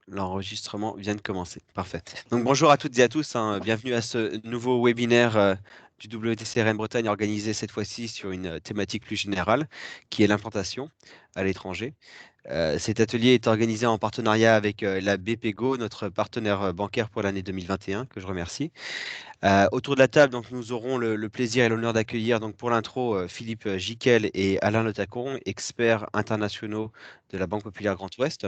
L'enregistrement vient de commencer. Parfait. Donc bonjour à toutes et à tous, hein. Bienvenue à ce nouveau webinaire du WTC Rennes Bretagne organisé cette fois-ci sur une thématique plus générale qui est l'implantation à l'étranger. Cet atelier est organisé en partenariat avec la BPGO, notre partenaire bancaire pour l'année 2021, que je remercie. Autour de la table, donc, nous aurons le plaisir et l'honneur d'accueillir donc, pour l'intro Philippe Giquel et Alain Le Tacon, experts internationaux de la Banque Populaire Grand Ouest.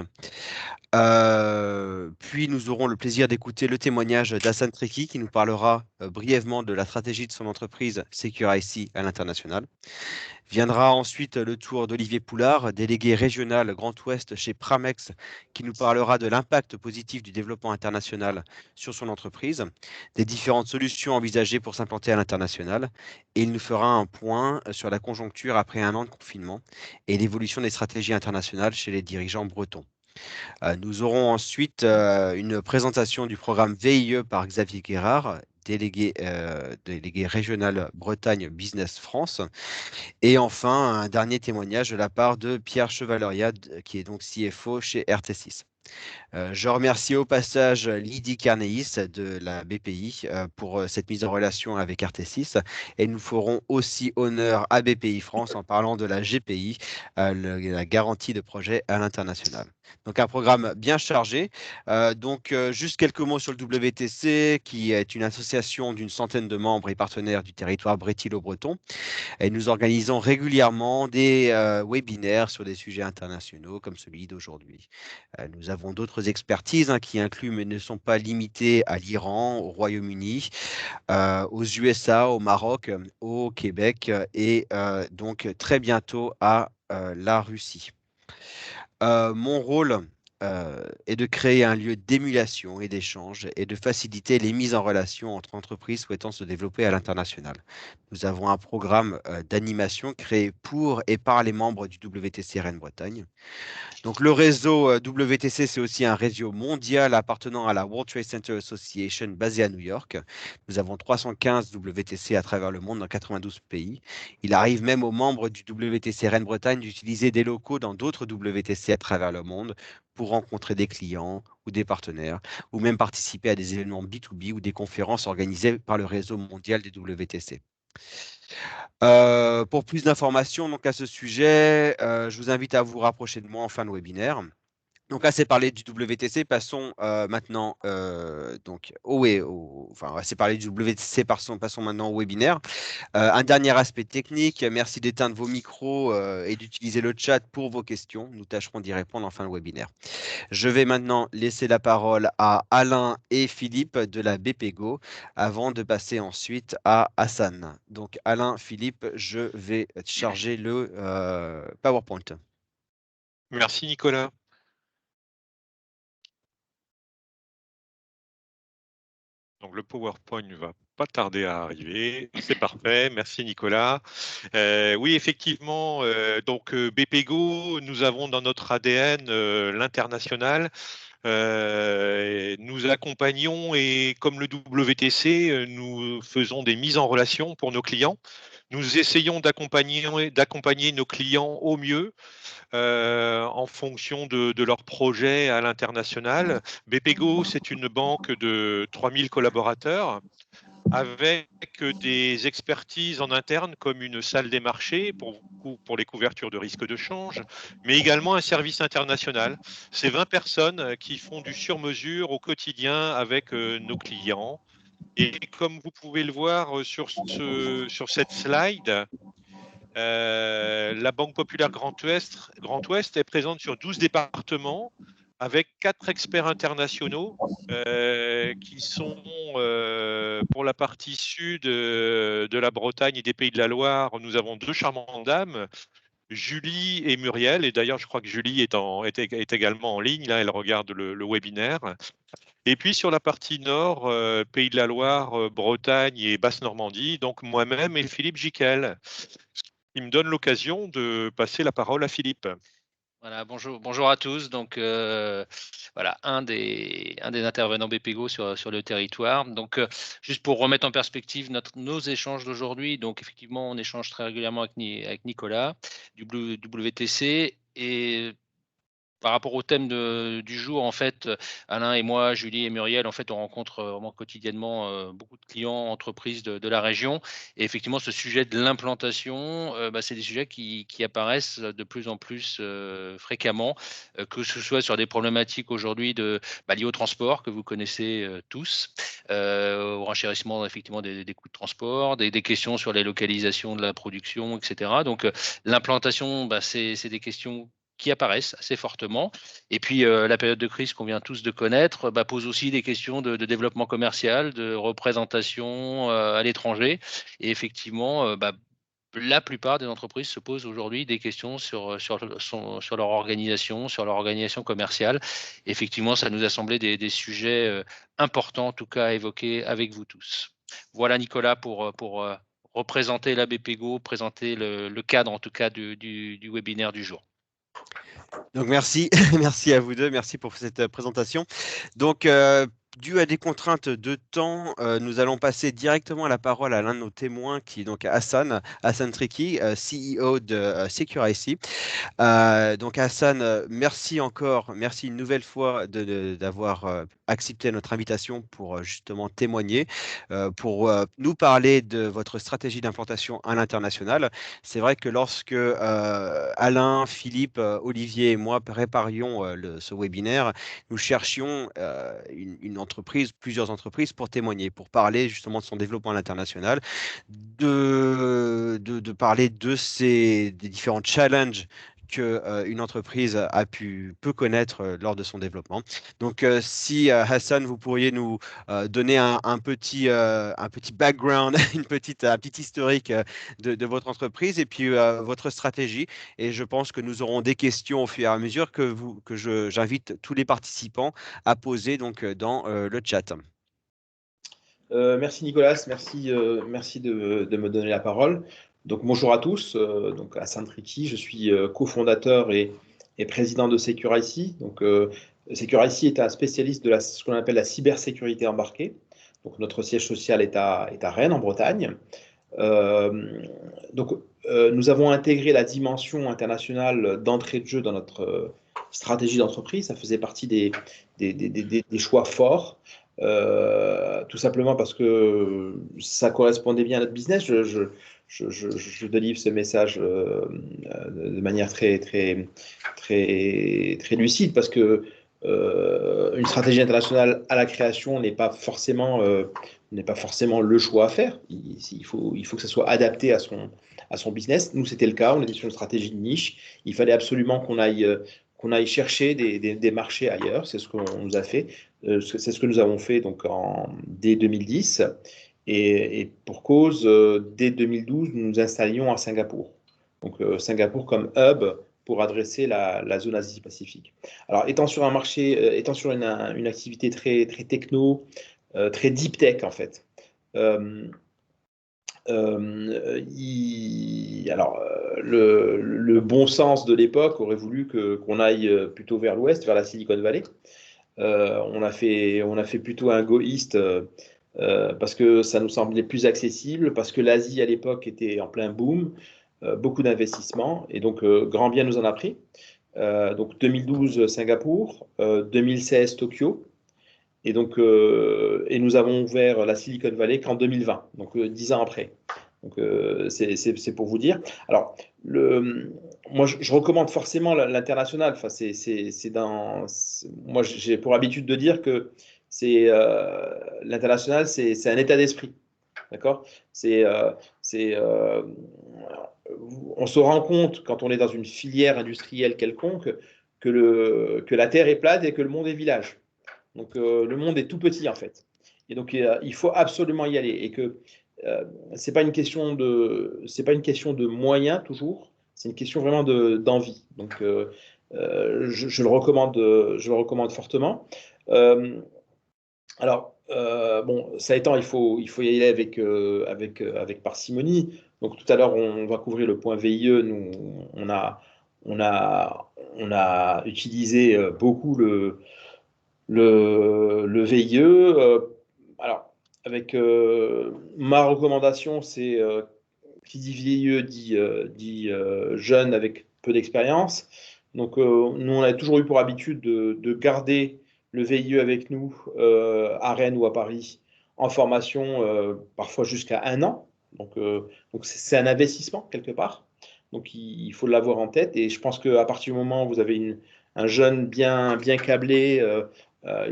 Puis nous aurons le plaisir d'écouter le témoignage d'Hassan Treki qui nous parlera brièvement de la stratégie de son entreprise Secure IC à l'international. Viendra ensuite le tour d'Olivier Poulard, délégué régional Grand Ouest chez Pramex, qui nous parlera de l'impact positif du développement international sur son entreprise, des différentes solutions envisagées pour s'implanter à l'international, et il nous fera un point sur la conjoncture après un an de confinement et l'évolution des stratégies internationales chez les dirigeants bretons. Nous aurons ensuite une présentation du programme VIE par Xavier Guérard, délégué régional Bretagne Business France. Et enfin, un dernier témoignage de la part de Pierre Chevaleria, qui est donc CFO chez RT6. Je remercie au passage Lydie Carneis de la BPI pour cette mise en relation avec RT6 et nous ferons aussi honneur à BPI France en parlant de la GPI, la garantie de projet à l'international. Donc un programme bien chargé. Juste quelques mots sur le WTC qui est une association d'une centaine de membres et partenaires du territoire brétilo-breton. Et nous organisons régulièrement des webinaires sur des sujets internationaux comme celui d'aujourd'hui. Nous avons d'autres expertises qui incluent mais ne sont pas limitées à l'Iran, au Royaume-Uni, aux USA, au Maroc, au Québec et donc très bientôt à la Russie. Mon rôle est de créer un lieu d'émulation et d'échange et de faciliter les mises en relation entre entreprises souhaitant se développer à l'international. Nous avons un programme d'animation créé pour et par les membres du WTC Rennes Bretagne. Donc, le réseau WTC, c'est aussi un réseau mondial appartenant à la World Trade Center Association basée à New York. Nous avons 315 WTC à travers le monde dans 92 pays. Il arrive même aux membres du WTC Rennes Bretagne d'utiliser des locaux dans d'autres WTC à travers le monde pour rencontrer des clients ou des partenaires, ou même participer à des événements B2B ou des conférences organisées par le réseau mondial des WTC. Pour plus d'informations donc à ce sujet, je vous invite à vous rapprocher de moi en fin de webinaire. Donc assez parlé du WTC, passons maintenant assez parlé du WTC, passons maintenant au webinaire. Un dernier aspect technique, merci d'éteindre vos micros et d'utiliser le chat pour vos questions. Nous tâcherons d'y répondre en fin de webinaire. Je vais maintenant laisser la parole à Alain et Philippe de la BPGO avant de passer ensuite à Hassan. Donc Alain, Philippe, je vais charger le PowerPoint. Merci Nicolas. Donc le PowerPoint ne va pas tarder à arriver. C'est parfait. Merci Nicolas. Oui, effectivement, BPGO, nous avons dans notre ADN l'international. Nous accompagnons et comme le WTC, nous faisons des mises en relation pour nos clients. Nous essayons d'accompagner nos clients au mieux en fonction de leurs projets à l'international. BPGO, c'est une banque de 3000 collaborateurs avec des expertises en interne comme une salle des marchés pour les couvertures de risque de change, mais également un service international. C'est 20 personnes qui font du sur-mesure au quotidien avec nos clients. Et comme vous pouvez le voir sur cette slide, la Banque Populaire Grand Ouest est présente sur 12 départements avec 4 experts internationaux qui sont pour la partie sud de la Bretagne et des Pays de la Loire. Nous avons 2 charmantes dames, Julie et Muriel. Et d'ailleurs, je crois que Julie est également en ligne. Là, elle regarde le webinaire. Et puis sur la partie nord, Pays de la Loire, Bretagne et Basse-Normandie, donc moi-même et Philippe Giquel. Il me donne l'occasion de passer la parole à Philippe. Voilà, bonjour à tous. Donc, voilà, un des intervenants BPGO sur le territoire. Donc, juste pour remettre en perspective nos échanges d'aujourd'hui. Donc, effectivement, on échange très régulièrement avec Nicolas du WTC. Et par rapport au thème du jour, en fait, Alain et moi, Julie et Muriel, en fait, on rencontre vraiment quotidiennement beaucoup de clients, entreprises de la région. Et effectivement, ce sujet de l'implantation, c'est des sujets qui apparaissent de plus en plus fréquemment, que ce soit sur des problématiques aujourd'hui liées au transport que vous connaissez tous, au renchérissement effectivement des coûts de transport, des questions sur les localisations de la production, etc. Donc, l'implantation, c'est des questions qui apparaissent assez fortement. Et puis, la période de crise qu'on vient tous de connaître, pose aussi des questions de développement commercial, de représentation à l'étranger. Et effectivement, la plupart des entreprises se posent aujourd'hui des questions sur leur organisation commerciale. Effectivement, ça nous a semblé des sujets importants, en tout cas, à évoquer avec vous tous. Voilà, Nicolas, pour représenter la BPGO, présenter le cadre, en tout cas, du webinaire du jour. Donc merci, merci à vous deux, merci pour cette présentation. Donc, dû à des contraintes de temps, nous allons passer directement la parole à l'un de nos témoins qui est donc Hassan Triki, CEO de SecurIC. Donc Hassan, merci une nouvelle fois d'avoir accepté notre invitation pour justement témoigner, pour nous parler de votre stratégie d'implantation à l'international. C'est vrai que lorsque Alain, Philippe, Olivier et moi préparions ce webinaire, nous cherchions plusieurs entreprises pour témoigner, pour parler justement de son développement à l'international, de parler des différents challenges que une entreprise peut connaître lors de son développement. Donc, si Hassan, vous pourriez nous donner un petit background, un petit historique de votre entreprise et puis votre stratégie. Et je pense que nous aurons des questions au fur et à mesure j'invite tous les participants à poser donc dans le chat. Merci Nicolas, merci de me donner la parole. Donc bonjour à tous, donc Hassan Triki, je suis cofondateur et président de SecurIC. Donc SecurIC est un spécialiste de ce qu'on appelle la cybersécurité embarquée. Donc notre siège social est à Rennes en Bretagne. Nous avons intégré la dimension internationale d'entrée de jeu dans notre stratégie d'entreprise. Ça faisait partie des choix forts. Tout simplement parce que ça correspondait bien à notre business. Je délivre ce message de manière très lucide parce que une stratégie internationale à la création n'est pas forcément le choix à faire. Il faut que ça soit adapté à son business. Nous, c'était le cas. On était sur une stratégie de niche. Il fallait absolument qu'on aille chercher des marchés ailleurs. C'est ce qu'on nous a fait. C'est ce que nous avons fait donc dès 2010. Et pour cause, dès 2012, nous nous installions à Singapour. Donc Singapour comme hub pour adresser la zone Asie-Pacifique. Alors, étant sur un marché, étant sur une activité très techno, très deep tech en fait. Le bon sens de l'époque aurait voulu qu'on aille plutôt vers l'ouest, vers la Silicon Valley. On a fait plutôt un go east parce que ça nous semblait plus accessible, parce que l'Asie à l'époque était en plein boom, beaucoup d'investissements, et donc grand bien nous en a pris. Donc 2012 Singapour, 2016 Tokyo, et donc et nous avons ouvert la Silicon Valley qu'en 2020, donc 10 ans après. Donc c'est pour vous dire. Alors moi je recommande forcément l'international. Enfin moi j'ai pour habitude de dire que l'international c'est un état d'esprit, d'accord. On se rend compte quand on est dans une filière industrielle quelconque que la terre est plate et que le monde est village. Donc le monde est tout petit en fait. Et donc il faut absolument y aller. Et que c'est pas une question de moyens toujours. C'est une question vraiment d'envie. Donc je le recommande fortement. Bon, ça étant, il faut y aller avec parcimonie. Donc tout à l'heure, on va couvrir le point VIE. Nous, on a utilisé beaucoup le VIE. Alors, avec ma recommandation, c'est qui dit VIE dit jeune avec peu d'expérience. Donc, nous, on a toujours eu pour habitude de garder le VIE avec nous à Rennes ou à Paris en formation, parfois jusqu'à 1 an. Donc c'est un investissement quelque part. Donc, il faut l'avoir en tête. Et je pense qu'à partir du moment où vous avez un jeune bien câblé,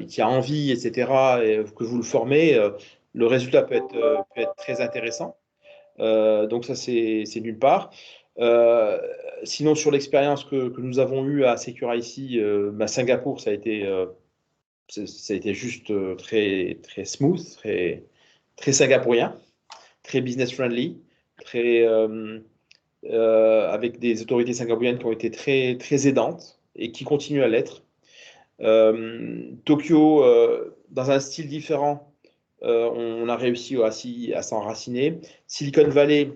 qui a envie, etc., et que vous le formez, le résultat peut être très intéressant. Donc ça, c'est d'une part. Sinon, sur l'expérience que nous avons eue à Secure-IC, Singapour, ça a été juste très, très smooth, très, très singapourien, très business-friendly, avec des autorités singapouriennes qui ont été très, très aidantes et qui continuent à l'être. Tokyo, dans un style différent, on a réussi à s'enraciner. Silicon Valley,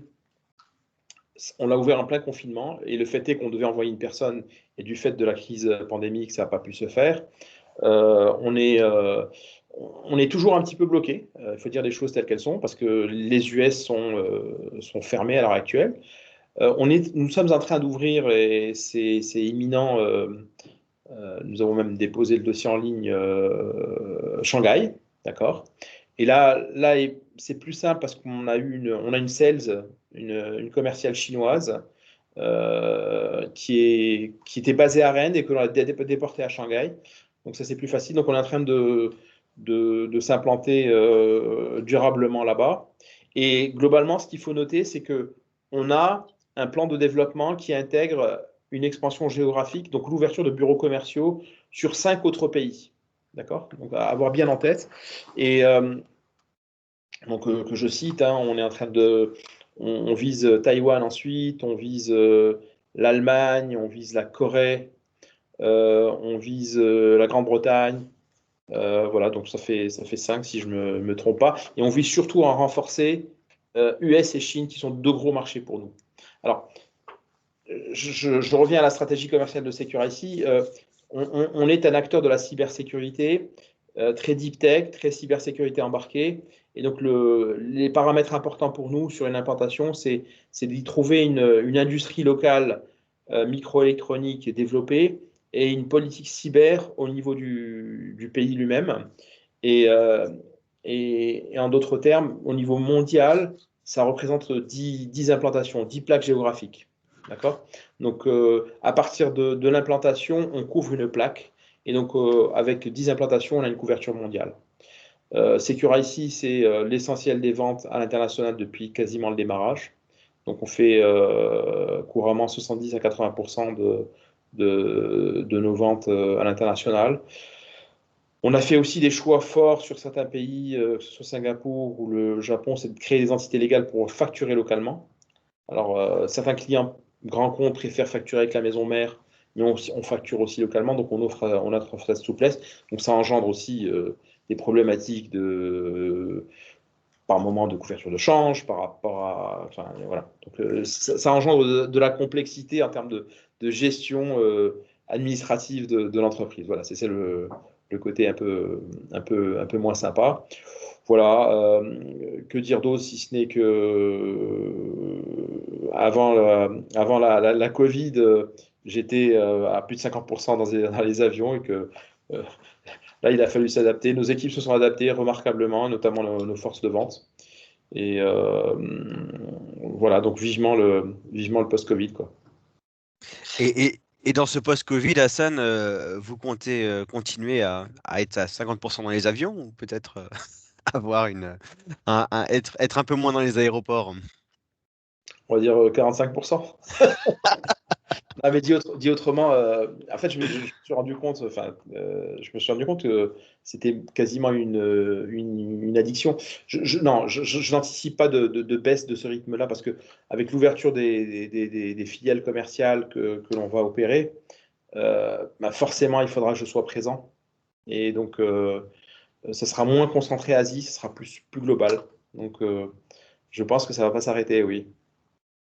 on l'a ouvert en plein confinement et le fait est qu'on devait envoyer une personne et du fait de la crise pandémique, ça n'a pas pu se faire. On est toujours un petit peu bloqué. Il faut dire les choses telles qu'elles sont parce que les US sont fermés à l'heure actuelle. Nous sommes en train d'ouvrir et c'est imminent. Nous avons même déposé le dossier en ligne Shanghai, d'accord. Et là, c'est plus simple parce qu'on a une sales, une commerciale chinoise qui était basée à Rennes et que l'on a déportée à Shanghai. Donc ça, c'est plus facile. Donc on est en train de s'implanter durablement là-bas. Et globalement, ce qu'il faut noter, c'est que on a un plan de développement qui intègre une expansion géographique, donc l'ouverture de bureaux commerciaux sur 5 autres pays. D'accord? Donc à avoir bien en tête. Et donc que je cite, hein, on est en train on vise Taïwan ensuite, on vise l'Allemagne, on vise la Corée, on vise la Grande-Bretagne. Voilà, donc ça fait 5 si je ne me trompe pas. Et on vise surtout à renforcer US et Chine qui sont 2 gros marchés pour nous. Alors, je reviens à la stratégie commerciale de Secure-IC. On est un acteur de la cybersécurité, très deep tech, très cybersécurité embarquée. Et donc, les paramètres importants pour nous sur une implantation, c'est d'y trouver une industrie locale microélectronique développée et une politique cyber au niveau du pays lui-même. Et en d'autres termes, au niveau mondial, ça représente 10 implantations, 10 plaques géographiques. D'accord? Donc, à partir de l'implantation, on couvre une plaque. Et donc, avec 10 implantations, on a une couverture mondiale. Secure-IC, c'est l'essentiel des ventes à l'international depuis quasiment le démarrage. Donc, on fait couramment 70 à 80% de nos ventes à l'international. On a fait aussi des choix forts sur certains pays, que ce soit Singapour ou le Japon, c'est de créer des entités légales pour facturer localement. Alors, certains clients grands comptes préfèrent facturer avec la maison mère, mais on facture aussi localement, donc on offre cette souplesse. Donc, ça engendre aussi des problématiques par moment de couverture de change, par rapport à. Enfin, voilà. Donc, ça engendre de la complexité en termes de gestion administrative de l'entreprise. Voilà, c'est le côté un peu moins sympa. Voilà, que dire d'autre si ce n'est que avant la Covid, j'étais à plus de 50% dans les avions et que là, il a fallu s'adapter. Nos équipes se sont adaptées remarquablement, notamment nos forces de vente. Et voilà, donc vivement le post-Covid, quoi. Et dans ce post-Covid, Hassan, vous comptez continuer à être à 50% dans les avions ou peut-être avoir être un peu moins dans les aéroports? On va dire 45%. Non, mais dit autrement, en fait, je me suis rendu compte, que c'était quasiment une addiction. Non, je n'anticipe pas de baisse de ce rythme-là parce que avec l'ouverture des filiales commerciales que l'on va opérer, forcément, il faudra que je sois présent. Et donc, ça sera moins concentré Asie, ça sera plus global. Donc, je pense que ça ne va pas s'arrêter, oui.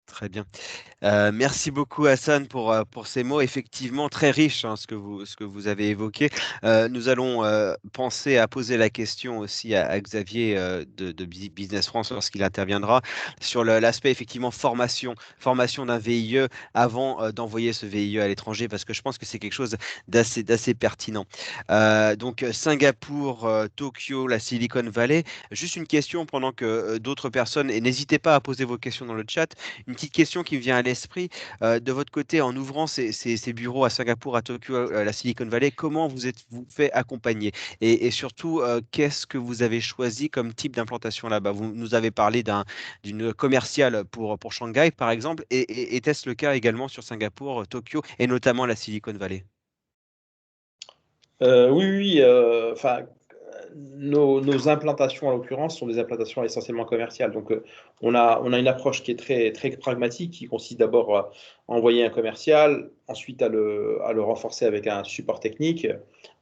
Très bien. Merci beaucoup Hassan pour ces mots effectivement très riches, hein, ce que vous avez évoqué. Nous allons penser à poser la question aussi à Xavier de Business France lorsqu'il interviendra sur l'aspect effectivement formation d'un VIE avant d'envoyer ce VIE à l'étranger, parce que je pense que c'est quelque chose d'assez pertinent. Donc Singapour, Tokyo, la Silicon Valley. Juste une question pendant que d'autres personnes, et n'hésitez pas à poser vos questions dans le chat. Une petite question qui me vient à l'esprit. De votre côté, en ouvrant ces bureaux à Singapour, à Tokyo, à la Silicon Valley, comment vous êtes-vous fait accompagner? Et surtout, qu'est-ce que vous avez choisi comme type d'implantation là-bas? Vous nous avez parlé d'une commerciale pour Shanghai, par exemple. Et était-ce le cas également sur Singapour, Tokyo et notamment la Silicon Valley? Oui, oui, enfin, nos implantations, en l'occurrence, sont des implantations essentiellement commerciales. Donc, on a une approche qui est très pragmatique, qui consiste d'abord à envoyer un commercial, ensuite à le renforcer avec un support technique,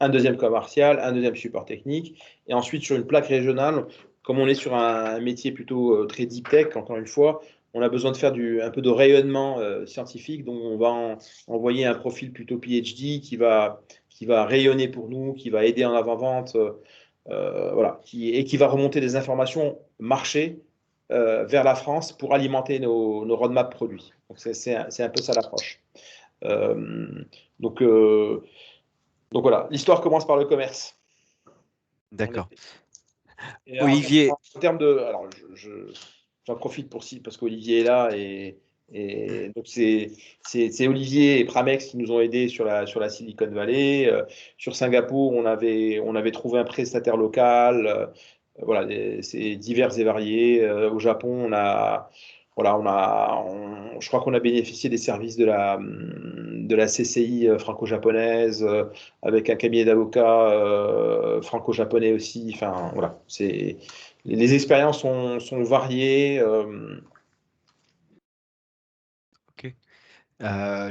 un deuxième commercial, un deuxième support technique, et ensuite sur une plaque régionale, comme on est sur un métier plutôt très deep tech, encore une fois, on a besoin de faire un peu de rayonnement scientifique, donc on va envoyer un profil plutôt PhD qui va rayonner pour nous, qui va aider en avant-vente, voilà, et qui va remonter des informations marché vers la France pour alimenter nos roadmaps produits. Donc c'est un peu ça l'approche. Euh, donc, euh, donc voilà, l'histoire commence par le commerce. D'accord. Et Olivier, en termes de, alors j'en profite parce qu'Olivier est là et donc c'est Olivier et Pramex qui nous ont aidés sur la Silicon Valley. Sur Singapour, on avait trouvé un prestataire local. Voilà, c'est divers et variés. Au Japon, voilà, je crois qu'on a bénéficié des services de la CCI franco-japonaise, avec un cabinet d'avocats franco-japonais aussi. Enfin, voilà, les expériences sont variées. ok.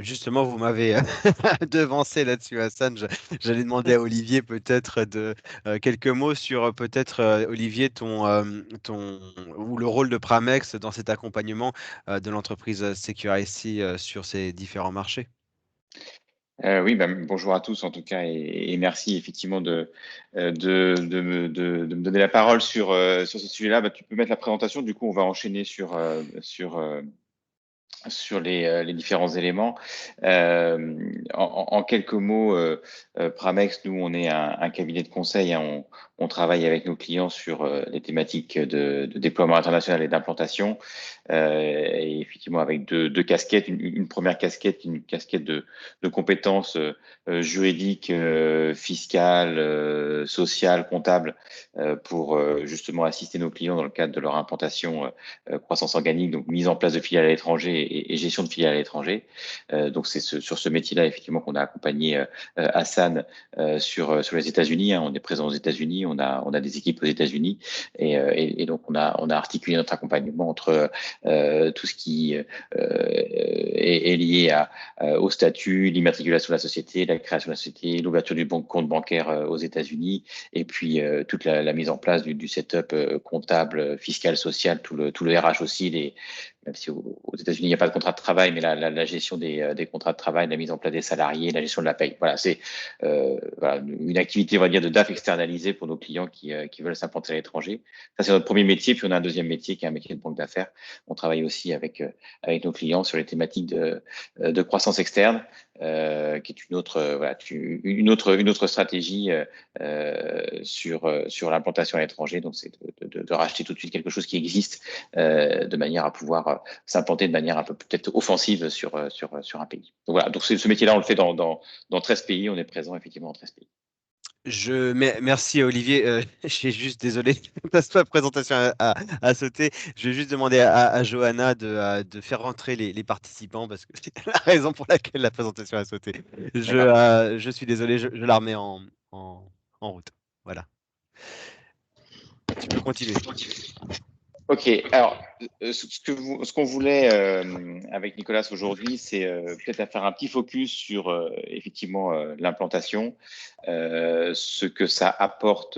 Justement, vous m'avez devancé là-dessus, Hassan. J'allais demander à Olivier peut-être de quelques mots sur peut-être Olivier ou le rôle de Pramex dans cet accompagnement de l'entreprise Secure-IC sur ces différents marchés. Oui, bonjour à tous en tout cas et merci effectivement de me donner la parole sur ce sujet-là. Tu peux mettre la présentation, du coup on va enchaîner sur les différents éléments. En quelques mots, Pramex, nous, on est un cabinet de conseil. Hein, on travaille avec nos clients sur les thématiques de déploiement international et d'implantation. Et effectivement, avec deux casquettes. Une première casquette, une casquette de compétences juridiques, fiscales, sociales, comptables, pour justement assister nos clients dans le cadre de leur implantation croissance organique, donc mise en place de filiales à l'étranger et gestion de filiales à l'étranger. Donc c'est sur ce métier-là effectivement qu'on a accompagné Hassan sur les États-Unis. Hein. On est présent aux États-Unis, on a des équipes aux États-Unis et donc on a articulé notre accompagnement entre tout ce qui est lié au statut, l'immatriculation de la société, la création de la société, l'ouverture du compte bancaire aux États-Unis et puis toute la mise en place du setup comptable, fiscal, social, tout le RH aussi, même si aux États-Unis, il n'y a pas de contrat de travail, mais la gestion des contrats de travail, la mise en place des salariés, la gestion de la paye. Voilà, c'est voilà, une activité, on va dire, de DAF externalisée pour nos clients qui veulent s'implanter à l'étranger. Ça, c'est notre premier métier. Puis on a un deuxième métier qui est un métier de banque d'affaires. On travaille aussi avec nos clients sur les thématiques de croissance externe, qui est voilà, une autre stratégie sur l'implantation à l'étranger. Donc, c'est de racheter tout de suite quelque chose qui existe de manière à pouvoir s'implanter de manière un peu peut-être offensive sur un pays. Donc voilà, donc ce métier-là, on le fait dans 13 pays, on est présent effectivement dans 13 pays. Merci Olivier. J'ai juste désolé, passe pas la présentation à sauter. Je vais juste demander à Johanna de faire rentrer les participants parce que c'est la raison pour laquelle la présentation a sauté. Je suis désolé, je la remets en route. Voilà. Tu peux continuer. Ok, alors ce qu'on voulait avec Nicolas aujourd'hui, c'est peut-être faire un petit focus sur effectivement l'implantation, ce que ça apporte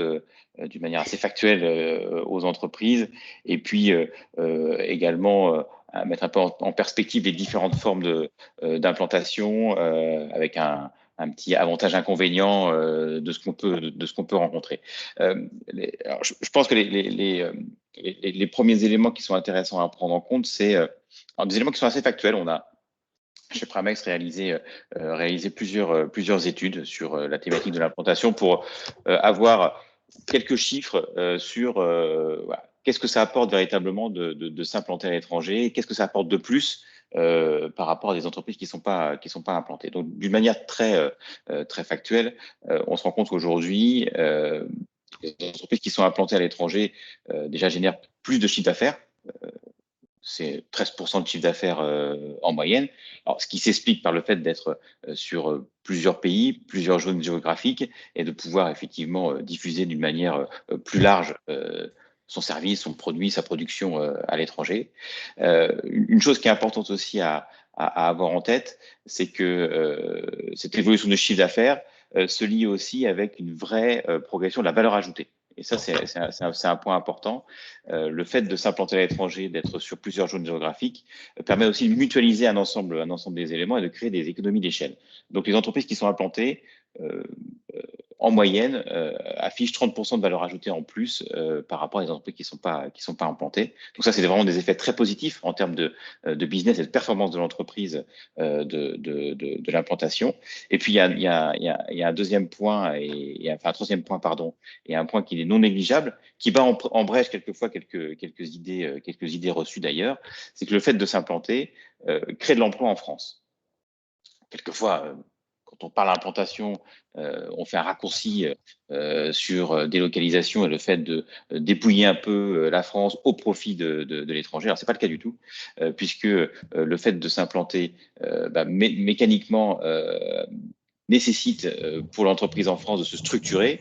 d'une manière assez factuelle aux entreprises, et puis également mettre un peu en perspective les différentes formes d'implantation avec un petit avantage-inconvénient de ce qu'on peut rencontrer. Alors, je pense que les premiers éléments qui sont intéressants à prendre en compte, c'est des éléments qui sont assez factuels. On a chez Pramex réalisé plusieurs études sur la thématique de l'implantation pour avoir quelques chiffres sur voilà, qu'est-ce que ça apporte véritablement de s'implanter à l'étranger, qu'est-ce que ça apporte de plus par rapport à des entreprises qui sont pas implantées. Donc, d'une manière très factuelle, on se rend compte qu'aujourd'hui, les entreprises qui sont implantées à l'étranger déjà génèrent plus de chiffre d'affaires. C'est 13% de chiffre d'affaires en moyenne. Alors, ce qui s'explique par le fait d'être sur plusieurs pays, plusieurs zones géographiques et de pouvoir effectivement diffuser d'une manière plus large son service, son produit, sa production à l'étranger. Une chose qui est importante aussi à avoir en tête, c'est que cette évolution de chiffre d'affaires se lie aussi avec une vraie progression de la valeur ajoutée. Et ça, c'est un point important. Le fait de s'implanter à l'étranger, d'être sur plusieurs zones géographiques, permet aussi de mutualiser un ensemble des éléments et de créer des économies d'échelle. Donc, les entreprises qui sont implantées, en moyenne, affichent 30% de valeur ajoutée en plus par rapport à des entreprises qui sont pas implantées. Donc ça, c'est vraiment des effets très positifs en termes de business et de performance de l'entreprise de l'implantation. Et puis, il y a un deuxième point, enfin un troisième point, pardon, et un point qui est non négligeable, qui bat en brèche quelquefois quelques idées reçues d'ailleurs, c'est que le fait de s'implanter crée de l'emploi en France. Quelquefois, quand on parle d'implantation, on fait un raccourci sur délocalisation et le fait de dépouiller un peu la France au profit de l'étranger. Alors, ce n'est pas le cas du tout, puisque le fait de s'implanter mécaniquement nécessite pour l'entreprise en France de se structurer,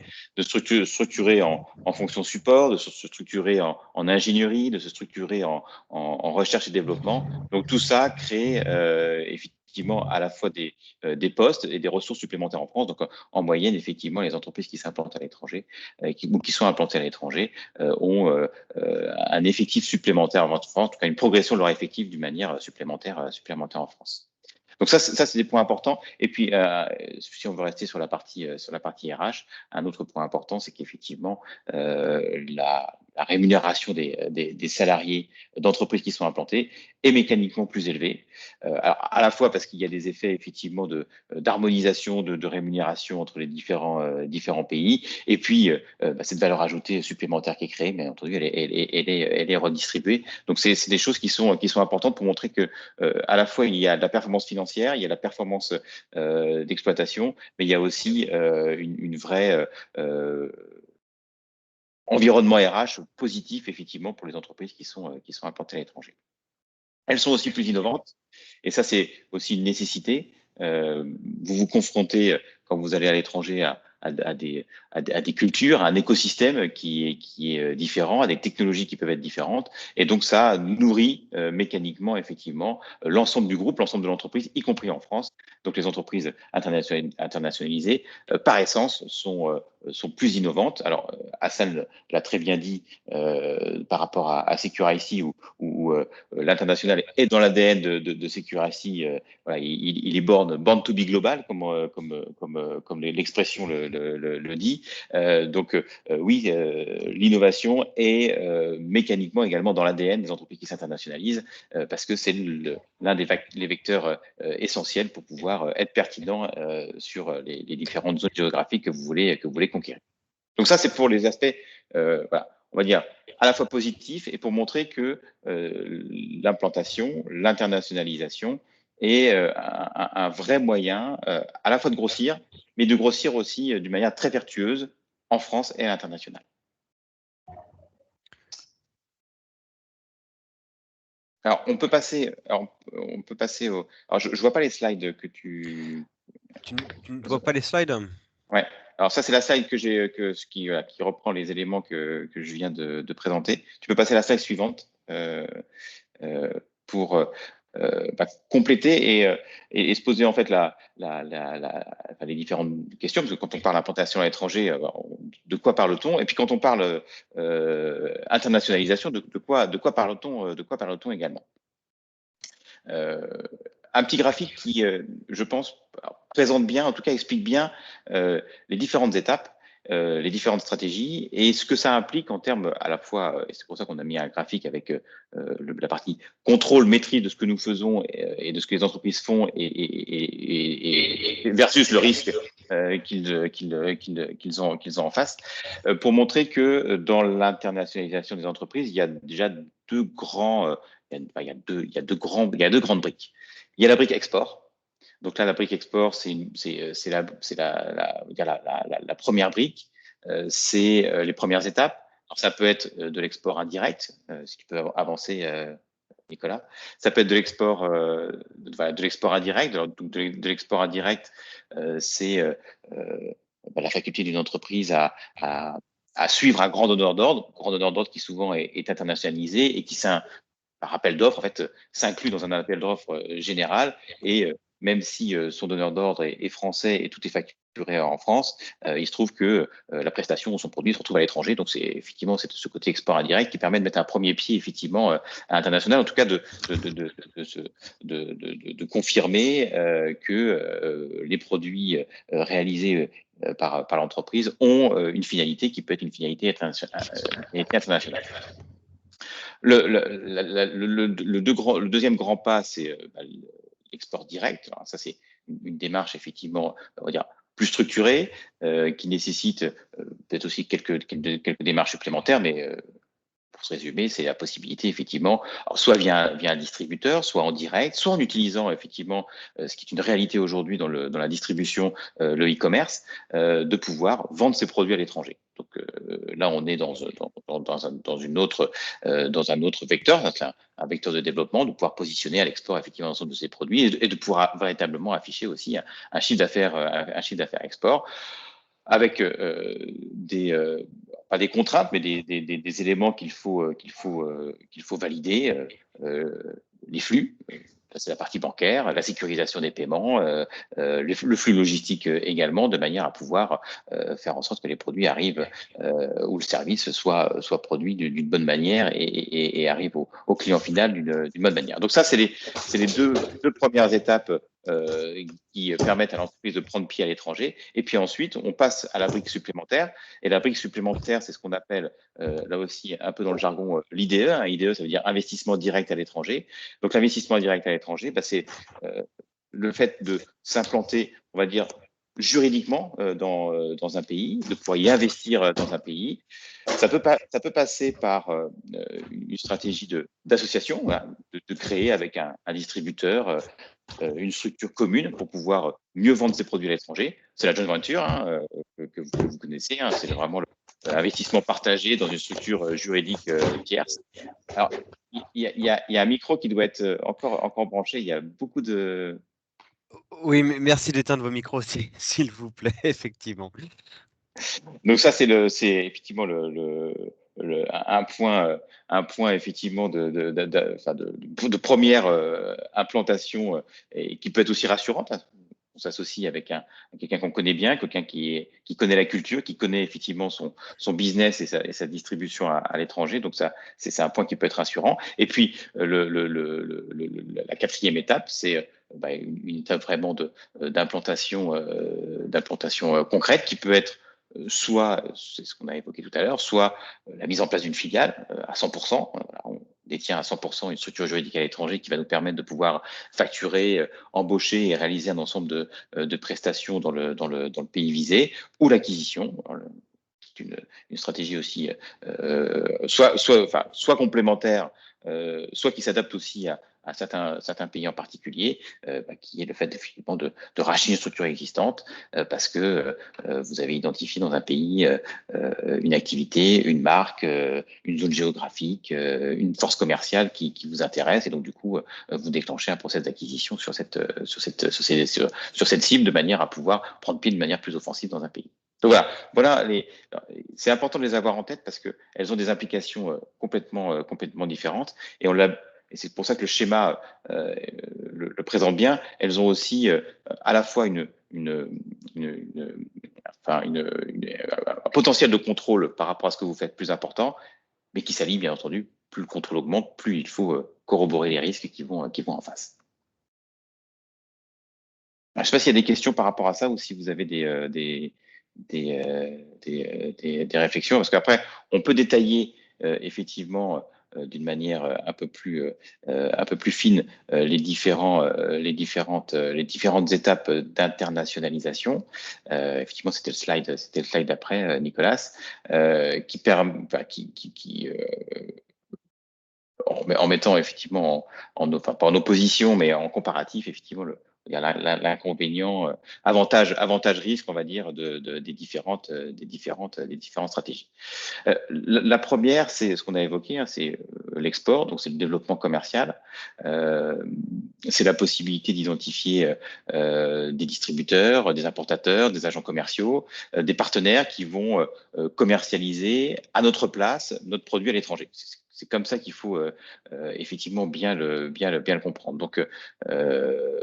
en fonction support, de se structurer en ingénierie, de se structurer en recherche et développement. Donc tout ça crée effectivement à la fois des postes et des ressources supplémentaires en France. Donc en moyenne, effectivement, les entreprises qui s'implantent à l'étranger ou qui sont implantées à l'étranger ont un effectif supplémentaire en France, en tout cas une progression de leur effectif d'une manière supplémentaire en France. Donc ça c'est des points importants. Et puis, si on veut rester sur la partie RH, un autre point important, c'est qu'effectivement, la rémunération des salariés d'entreprises qui sont implantées est mécaniquement plus élevée. Alors, à la fois parce qu'il y a des effets effectivement d'harmonisation de rémunération entre les différents pays, et puis cette valeur ajoutée supplémentaire qui est créée, bien entendu, elle est redistribuée. Donc c'est des choses qui sont importantes pour montrer que à la fois il y a de la performance financière, il y a la performance d'exploitation, mais il y a aussi une vraie environnement RH positif effectivement pour les entreprises qui sont implantées à l'étranger. Elles sont aussi plus innovantes, et ça c'est aussi une nécessité. Vous vous confrontez quand vous allez à l'étranger à des cultures, à un écosystème qui est différent, à des technologies qui peuvent être différentes, et donc ça nourrit mécaniquement effectivement l'ensemble du groupe, l'ensemble de l'entreprise, y compris en France. Donc les entreprises internationalisées, par essence, sont plus innovantes. Alors Hassan l'a très bien dit par rapport à Secure-IC, où l'international est dans l'ADN de Secure-IC. Voilà, il est born to be global, comme l'expression le dit. Donc oui, l'innovation est mécaniquement également dans l'ADN des entreprises qui s'internationalisent, parce que c'est l'un des vecteurs essentiels pour pouvoir être pertinent sur les différentes zones géographiques que vous voulez conquérir. Donc ça, c'est pour les aspects, voilà, on va dire, à la fois positifs et pour montrer que l'implantation, l'internationalisation est un vrai moyen à la fois de grossir, mais de grossir aussi d'une manière très vertueuse en France et à l'international. Alors, on peut passer au... Alors, je ne vois pas les slides que tu... Tu ne vois pas les slides? Ouais. Alors ça, c'est la slide qui reprend les éléments que je viens de présenter. Tu peux passer à la slide suivante pour compléter et se poser en fait les différentes questions, parce que quand on parle d'implantation à l'étranger, de quoi parle-t-on? Et puis quand on parle internationalisation, de quoi parle-t-on également? Un petit graphique qui, je pense, présente bien, en tout cas explique bien les différentes étapes, les différentes stratégies et ce que ça implique en termes à la fois, et c'est pour ça qu'on a mis un graphique avec la partie contrôle, maîtrise de ce que nous faisons et de ce que les entreprises font et versus le risque qu'ils ont en face, pour montrer que dans l'internationalisation des entreprises, il y a déjà deux grandes briques. Il y a la brique export. Donc là, la brique export, c'est la première brique. C'est les premières étapes. Alors, ça peut être de l'export indirect, si tu peux avancer, Nicolas. Ça peut être de l'export indirect. Donc de l'export indirect, c'est la faculté d'une entreprise à suivre un grand donneur d'ordre qui souvent est internationalisé et qui par appel d'offres, en fait, s'inclut dans un appel d'offres général et même si son donneur d'ordre est français et tout est facturé en France, il se trouve que la prestation ou son produit se retrouve à l'étranger. Donc, c'est ce côté export indirect qui permet de mettre un premier pied, effectivement, à l'international, en tout cas de confirmer que les produits réalisés par l'entreprise ont une finalité qui peut être une finalité internationale. Le deuxième grand pas, c'est l'export direct. Alors, ça, c'est une démarche effectivement, on va dire, plus structurée, qui nécessite peut-être aussi quelques démarches supplémentaires, mais pour se résumer, c'est la possibilité effectivement, alors soit via un distributeur, soit en direct, soit en utilisant effectivement ce qui est une réalité aujourd'hui dans la distribution, le e-commerce, de pouvoir vendre ses produits à l'étranger. Donc là, on est dans un autre vecteur, un vecteur de développement, de pouvoir positionner à l'export effectivement l'ensemble de ces produits et de pouvoir véritablement afficher aussi un chiffre d'affaires export avec pas des contraintes, mais des éléments qu'il faut valider, les flux. C'est la partie bancaire, la sécurisation des paiements, le flux logistique également, de manière à pouvoir faire en sorte que les produits arrivent ou le service soit produit d'une bonne manière et arrive au client final d'une bonne manière. Donc ça, c'est les deux premières étapes qui permettent à l'entreprise de prendre pied à l'étranger. Et puis ensuite, on passe à la brique supplémentaire. Et la brique supplémentaire, c'est ce qu'on appelle, là aussi, un peu dans le jargon, l'IDE. IDE, ça veut dire investissement direct à l'étranger. Donc l'investissement direct à l'étranger, c'est le fait de s'implanter, on va dire, juridiquement dans un pays, de pouvoir y investir dans un pays. Ça peut passer par une stratégie d'association, voilà, de créer avec un distributeur une structure commune pour pouvoir mieux vendre ses produits à l'étranger. C'est la joint venture que vous connaissez, c'est vraiment l'investissement partagé dans une structure juridique tierce. Alors, il y a un micro qui doit être encore branché, il y a beaucoup de... Oui, merci d'éteindre vos micros, s'il vous plaît, effectivement. Donc ça, c'est effectivement un point effectivement de première implantation et qui peut être aussi rassurante. On s'associe avec quelqu'un qu'on connaît bien, quelqu'un qui connaît la culture, qui connaît effectivement son business et sa distribution à l'étranger. Donc ça, c'est un point qui peut être rassurant. Et puis la quatrième étape, c'est une étape vraiment d'implantation concrète qui peut être soit, c'est ce qu'on a évoqué tout à l'heure, soit la mise en place d'une filiale à 100%. On détient à 100% une structure juridique à l'étranger qui va nous permettre de pouvoir facturer, embaucher et réaliser un ensemble de prestations dans le pays visé, ou l'acquisition. C'est une stratégie aussi soit complémentaire, soit qui s'adapte aussi à certains pays en particulier, qui est le fait effectivement de racheter une structure existante parce que vous avez identifié dans un pays une activité, une marque, une zone géographique, une force commerciale qui vous intéresse et donc du coup vous déclenchez un process d'acquisition sur cette cible de manière à pouvoir prendre pied de manière plus offensive dans un pays. Donc voilà, c'est important de les avoir en tête parce qu'elles ont des implications complètement différentes et c'est pour ça que le schéma le présente bien. Elles ont aussi à la fois un potentiel de contrôle par rapport à ce que vous faites plus important, mais qui s'allie bien entendu plus le contrôle augmente, plus il faut corroborer les risques qui vont en face. Alors, je ne sais pas s'il y a des questions par rapport à ça ou si vous avez des réflexions, parce qu'après, on peut détailler effectivement d'une manière un peu plus fine les différentes étapes d'internationalisation. Effectivement, c'était le slide d'après, Nicolas, en mettant effectivement pas en opposition, mais en comparatif, effectivement, il y a l'inconvénient, avantage-risque, on va dire, des différentes stratégies. La première, c'est ce qu'on a évoqué, hein, c'est l'export, donc c'est le développement commercial. C'est la possibilité d'identifier des distributeurs, des importateurs, des agents commerciaux, des partenaires qui vont commercialiser à notre place notre produit à l'étranger. C'est comme ça qu'il faut effectivement bien le comprendre. Donc,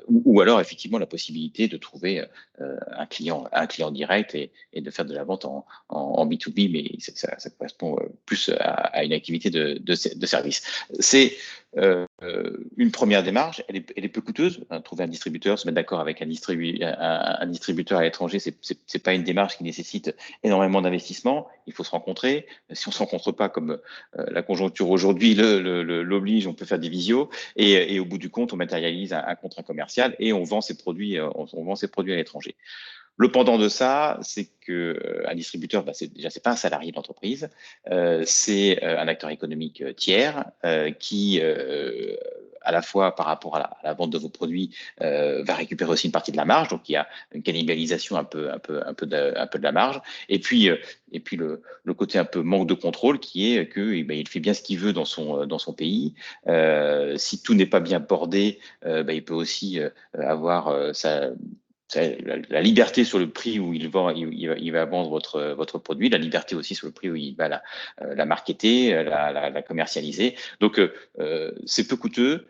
ou alors effectivement la possibilité de trouver un client direct et de faire de la vente en B2B, mais ça correspond plus à une activité de service. C'est une première démarche, elle est peu coûteuse. Trouver un distributeur, se mettre d'accord avec un distributeur à l'étranger, c'est pas une démarche qui nécessite énormément d'investissement. Il faut se rencontrer. Si on se rencontre pas, comme la conjoncture aujourd'hui l'oblige, on peut faire des visios et au bout du compte, on matérialise un contrat commercial et on vend ses produits, à l'étranger. Le pendant de ça, c'est que un distributeur, c'est pas un salarié de l'entreprise, c'est un acteur économique tiers qui à la fois par rapport à la vente de vos produits va récupérer aussi une partie de la marge, donc il y a une cannibalisation un peu de la marge, et puis le côté un peu manque de contrôle qui est que il fait bien ce qu'il veut dans son pays. Si tout n'est pas bien bordé, il peut aussi avoir la liberté sur le prix où il va vendre votre produit, la liberté aussi sur le prix où il va la marketer, la commercialiser. Donc c'est peu coûteux,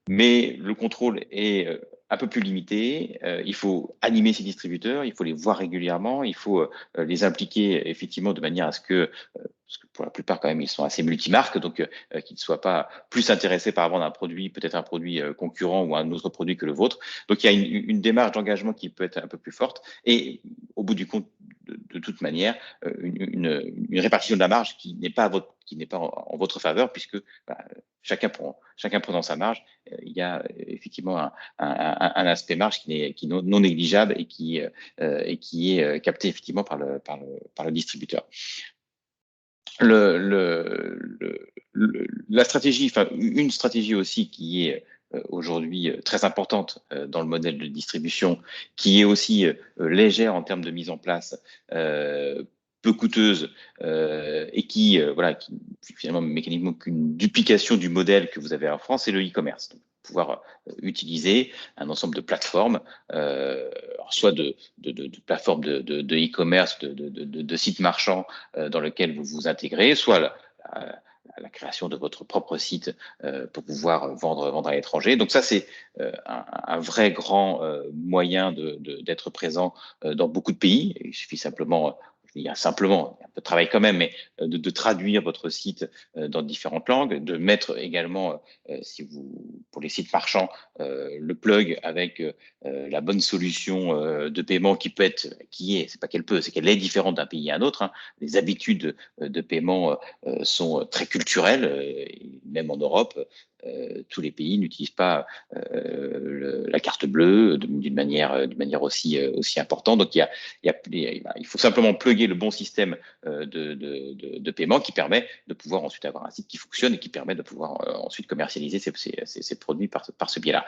mais le contrôle est un peu plus limité. Il faut animer ces distributeurs, il faut les voir régulièrement, il faut les impliquer effectivement de manière à ce que parce que pour la plupart, quand même, ils sont assez multimarques, donc qu'ils ne soient pas plus intéressés par vendre un produit, peut-être un produit concurrent ou un autre produit que le vôtre. Donc, il y a une démarche d'engagement qui peut être un peu plus forte. Et au bout du compte, de toute manière, une répartition de la marge qui n'est pas en votre faveur, puisque chacun prenant sa marge, il y a effectivement un aspect marge qui est non négligeable et qui est capté effectivement par le distributeur. La stratégie, une stratégie aussi qui est aujourd'hui très importante dans le modèle de distribution, qui est aussi légère en termes de mise en place, peu coûteuse et qui finalement mécaniquement qu'une duplication du modèle que vous avez en France, c'est le e-commerce. Donc, pouvoir utiliser un ensemble de plateformes, soit de plateformes de e-commerce, de sites marchands dans lesquels vous vous intégrez, soit la création de votre propre site pour pouvoir vendre à l'étranger. Donc ça, c'est un vrai grand moyen d'être présent dans beaucoup de pays. Il suffit simplement il y a un peu de travail quand même, mais de traduire votre site dans différentes langues, de mettre également, pour les sites marchands, le plug avec la bonne solution de paiement c'est pas qu'elle peut, c'est qu'elle est différente d'un pays à un autre. Hein. Les habitudes de paiement sont très culturelles, même en Europe. Tous les pays n'utilisent pas la carte bleue d'une manière aussi importante. Donc il faut simplement plugger le bon système de paiement qui permet de pouvoir ensuite avoir un site qui fonctionne et qui permet de pouvoir ensuite commercialiser ces produits par ce biais-là.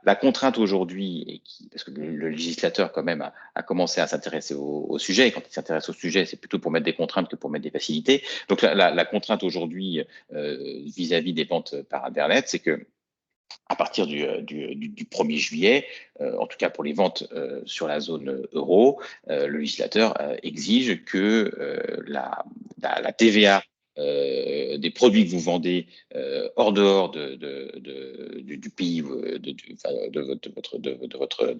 La contrainte aujourd'hui, parce que le législateur quand même a commencé à s'intéresser au sujet, et quand il s'intéresse au sujet, c'est plutôt pour mettre des contraintes que pour mettre des facilités. Donc la contrainte aujourd'hui vis-à-vis des ventes par Internet, c'est que à partir du 1er juillet, en tout cas pour les ventes sur la zone euro, le législateur exige que la TVA des produits que vous vendez hors dehors du pays de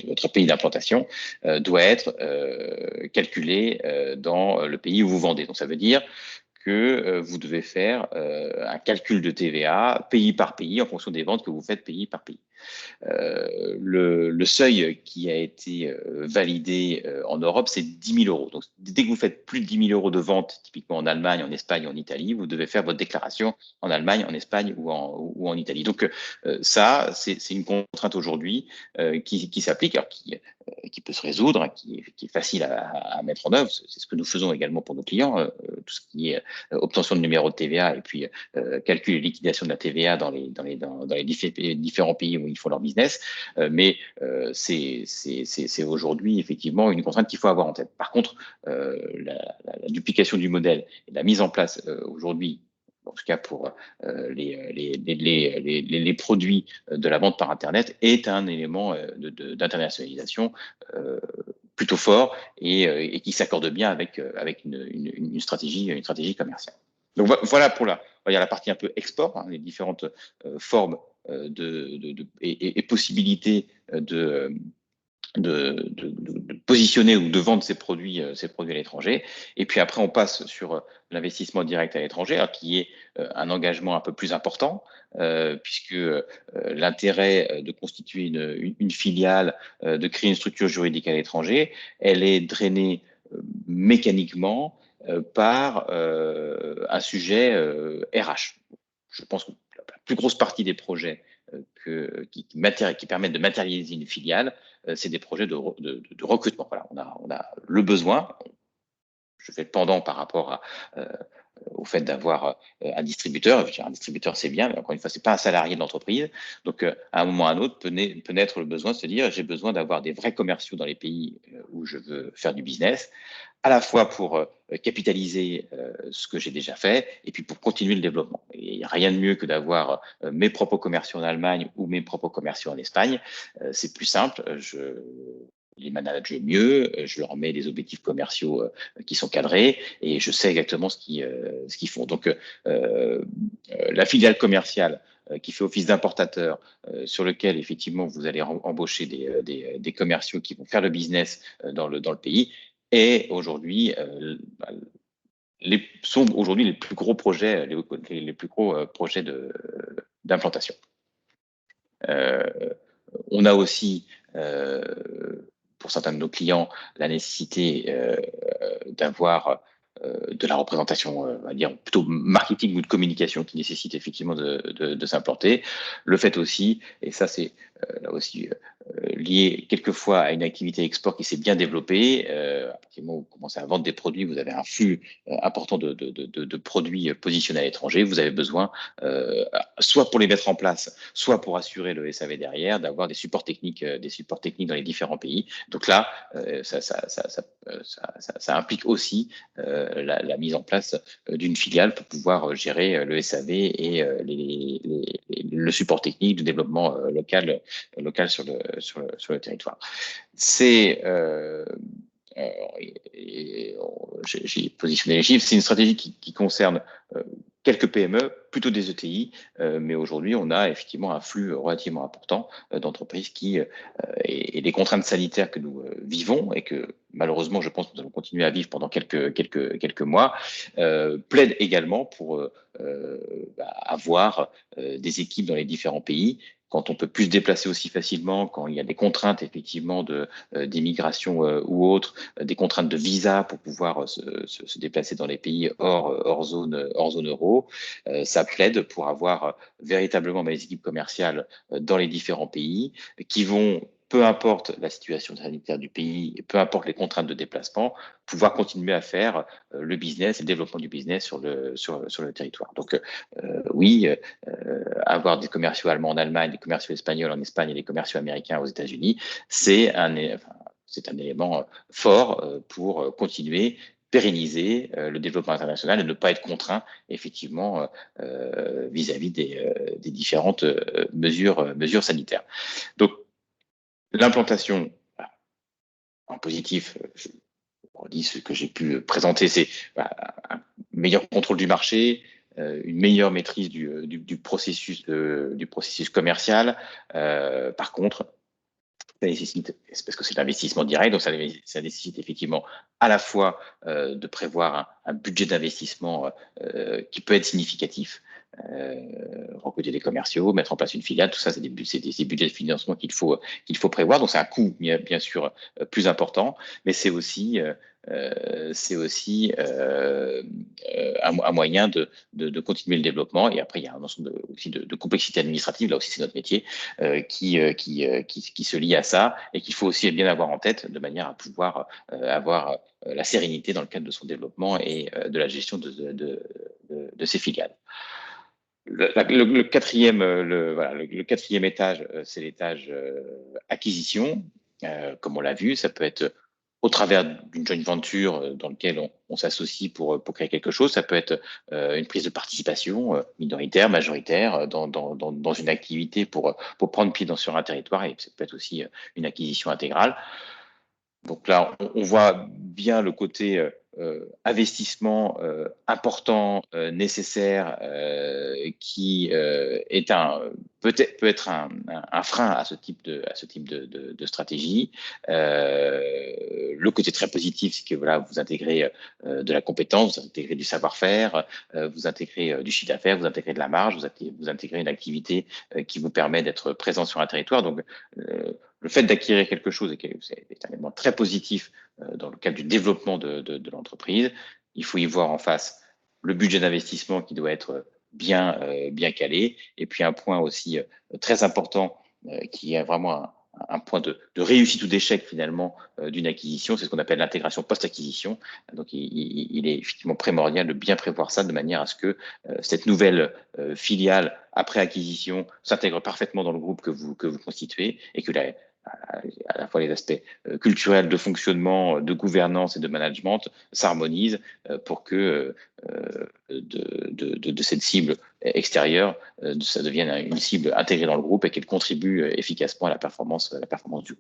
votre pays d'implantation doit être calculée dans le pays où vous vendez. Donc ça veut dire que vous devez faire un calcul de TVA pays par pays en fonction des ventes que vous faites pays par pays. Le seuil qui a été validé en Europe, c'est 10 000 euros. Donc, dès que vous faites plus de 10 000 euros de vente, typiquement en Allemagne, en Espagne, en Italie, vous devez faire votre déclaration en Allemagne, en Espagne ou en Italie. Donc, ça, c'est une contrainte aujourd'hui qui s'applique, alors qui peut se résoudre, qui est facile à mettre en œuvre. C'est ce que nous faisons également pour nos clients, tout ce qui est obtention de numéro de TVA et puis calcul et liquidation de la TVA dans les différents pays où ils font leur business. Mais c'est aujourd'hui effectivement une contrainte qu'il faut avoir en tête. Par contre, la duplication du modèle et la mise en place aujourd'hui, en tout cas pour les produits de la vente par Internet, est un élément d'internationalisation plutôt fort et qui s'accorde bien avec une stratégie commerciale. Donc voilà pour la partie un peu export, les différentes formes et possibilités de positionner ou de vendre ces produits à l'étranger. Et puis après, on passe sur l'investissement direct à l'étranger, qui est un engagement un peu plus important, puisque l'intérêt de constituer une filiale, de créer une structure juridique à l'étranger, elle est drainée mécaniquement par un sujet RH. Je pense que la plus grosse partie des projets qui permettent de matérialiser une filiale, c'est des projets de recrutement. Voilà, on a le besoin. Je fais le pendant par rapport au fait d'avoir un distributeur. Un distributeur, c'est bien, mais encore une fois, c'est pas un salarié de l'entreprise. Donc, à un moment ou à un autre, peut naître le besoin de se dire, j'ai besoin d'avoir des vrais commerciaux dans les pays où je veux faire du business, à la fois pour capitaliser ce que j'ai déjà fait et puis pour continuer le développement. Et il n'y a rien de mieux que d'avoir mes propres commerciaux en Allemagne ou mes propres commerciaux en Espagne. C'est plus simple. Les manage mieux, je leur mets des objectifs commerciaux qui sont cadrés et je sais exactement ce qu'ils font. Donc, la filiale commerciale qui fait office d'importateur, sur lequel effectivement vous allez embaucher des commerciaux qui vont faire le business dans le pays, et aujourd'hui sont aujourd'hui les plus gros projets, les plus gros projets d'implantation. On a aussi pour certains de nos clients la nécessité d'avoir de la représentation, on va dire plutôt marketing ou de communication, qui nécessite effectivement de s'implanter. Le fait aussi, et ça c'est là aussi lié quelquefois à une activité export qui s'est bien développée, à partir du moment où vous commencez à vendre des produits, vous avez un flux important de produits positionnés à l'étranger, vous avez besoin, soit pour les mettre en place, soit pour assurer le SAV derrière, d'avoir des supports techniques dans les différents pays. Donc là, ça implique aussi la mise en place d'une filiale pour pouvoir gérer le SAV et le support technique du développement local sur le territoire. C'est j'ai positionné les chiffres. C'est une stratégie qui concerne quelques PME, plutôt des ETI, mais aujourd'hui, on a effectivement un flux relativement important d'entreprises et les contraintes sanitaires que nous vivons et que malheureusement, je pense que nous allons continuer à vivre pendant quelques mois, plaident également pour avoir des équipes dans les différents pays. Quand on peut plus se déplacer aussi facilement, quand il y a des contraintes effectivement d'immigration ou autres, des contraintes de visa pour pouvoir se déplacer dans les pays hors zone euro, ça plaide pour avoir véritablement des équipes commerciales dans les différents pays qui vont, peu importe la situation sanitaire du pays, peu importe les contraintes de déplacement, pouvoir continuer à faire le business et le développement du business sur le territoire. Donc oui, avoir des commerciaux allemands en Allemagne, des commerciaux espagnols en Espagne et des commerciaux américains aux États-Unis, c'est un élément fort pour continuer pérenniser le développement international et ne pas être contraint effectivement vis-à-vis des différentes mesures sanitaires. Donc l'implantation en positif, je redis ce que j'ai pu présenter, c'est un meilleur contrôle du marché, une meilleure maîtrise du processus commercial. Par contre, Ça nécessite, c'est parce que c'est l'investissement direct, donc ça nécessite effectivement à la fois de prévoir un budget d'investissement qui peut être significatif, recruter des commerciaux, mettre en place une filiale, tout ça, c'est des budgets de financement qu'il faut prévoir. Donc c'est un coût bien sûr plus important, mais c'est aussi un moyen de continuer le développement. Et après, il y a un ensemble aussi de complexité administrative. Là aussi, c'est notre métier qui se lie à ça et qu'il faut aussi bien avoir en tête de manière à pouvoir avoir la sérénité dans le cadre de son développement et de la gestion de ses filiales. Le quatrième étage, c'est l'étage acquisition. Comme on l'a vu, ça peut être au travers d'une joint venture dans laquelle on s'associe pour créer quelque chose. Ça peut être une prise de participation minoritaire, majoritaire dans une activité pour prendre pied sur un territoire, et ça peut être aussi une acquisition intégrale. Donc là, on voit bien le côté investissement important, nécessaire, qui peut être un frein à ce type de stratégie. Le côté très positif, c'est que voilà, vous intégrez de la compétence, vous intégrez du savoir-faire, vous intégrez du chiffre d'affaires, vous intégrez de la marge, vous intégrez une activité qui vous permet d'être présent sur un territoire. Donc le fait d'acquérir quelque chose est un élément très positif dans le cadre du développement de l'entreprise. Il faut y voir en face le budget d'investissement qui doit être bien calé. Et puis un point aussi très important qui est vraiment un point de réussite ou d'échec finalement d'une acquisition, c'est ce qu'on appelle l'intégration post-acquisition. Donc il est effectivement primordial de bien prévoir ça de manière à ce que cette nouvelle filiale après acquisition s'intègre parfaitement dans le groupe que vous constituez et que à la fois les aspects culturels, de fonctionnement, de gouvernance et de management s'harmonisent pour que de cette cible extérieure, ça devienne une cible intégrée dans le groupe et qu'elle contribue efficacement à la performance du groupe.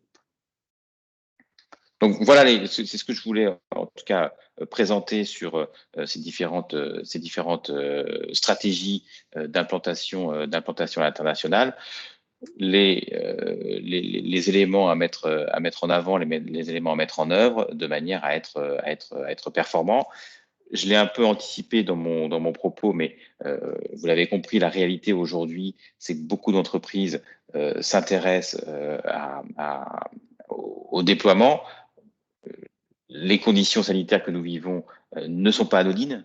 Donc voilà, c'est ce que je voulais en tout cas présenter sur ces différentes stratégies d'implantation à l'international. Les éléments à mettre en avant, les éléments à mettre en œuvre de manière à être performant. Je l'ai un peu anticipé dans mon propos, mais vous l'avez compris, la réalité aujourd'hui, c'est que beaucoup d'entreprises s'intéressent au déploiement. Les conditions sanitaires que nous vivons ne sont pas anodines.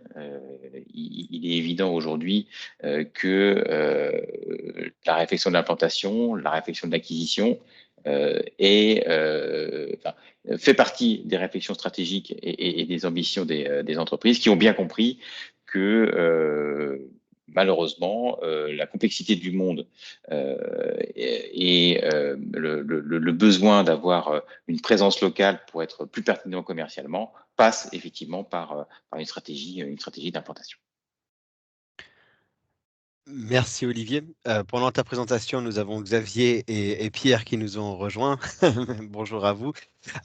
Il est évident aujourd'hui que la réflexion de l'implantation, la réflexion de l'acquisition fait partie des réflexions stratégiques et des ambitions des entreprises qui ont bien compris que malheureusement, la complexité du monde et le besoin d'avoir une présence locale pour être plus pertinent commercialement passe effectivement par une stratégie d'implantation. Merci Olivier. Pendant ta présentation, nous avons Xavier et Pierre qui nous ont rejoints. Bonjour à vous.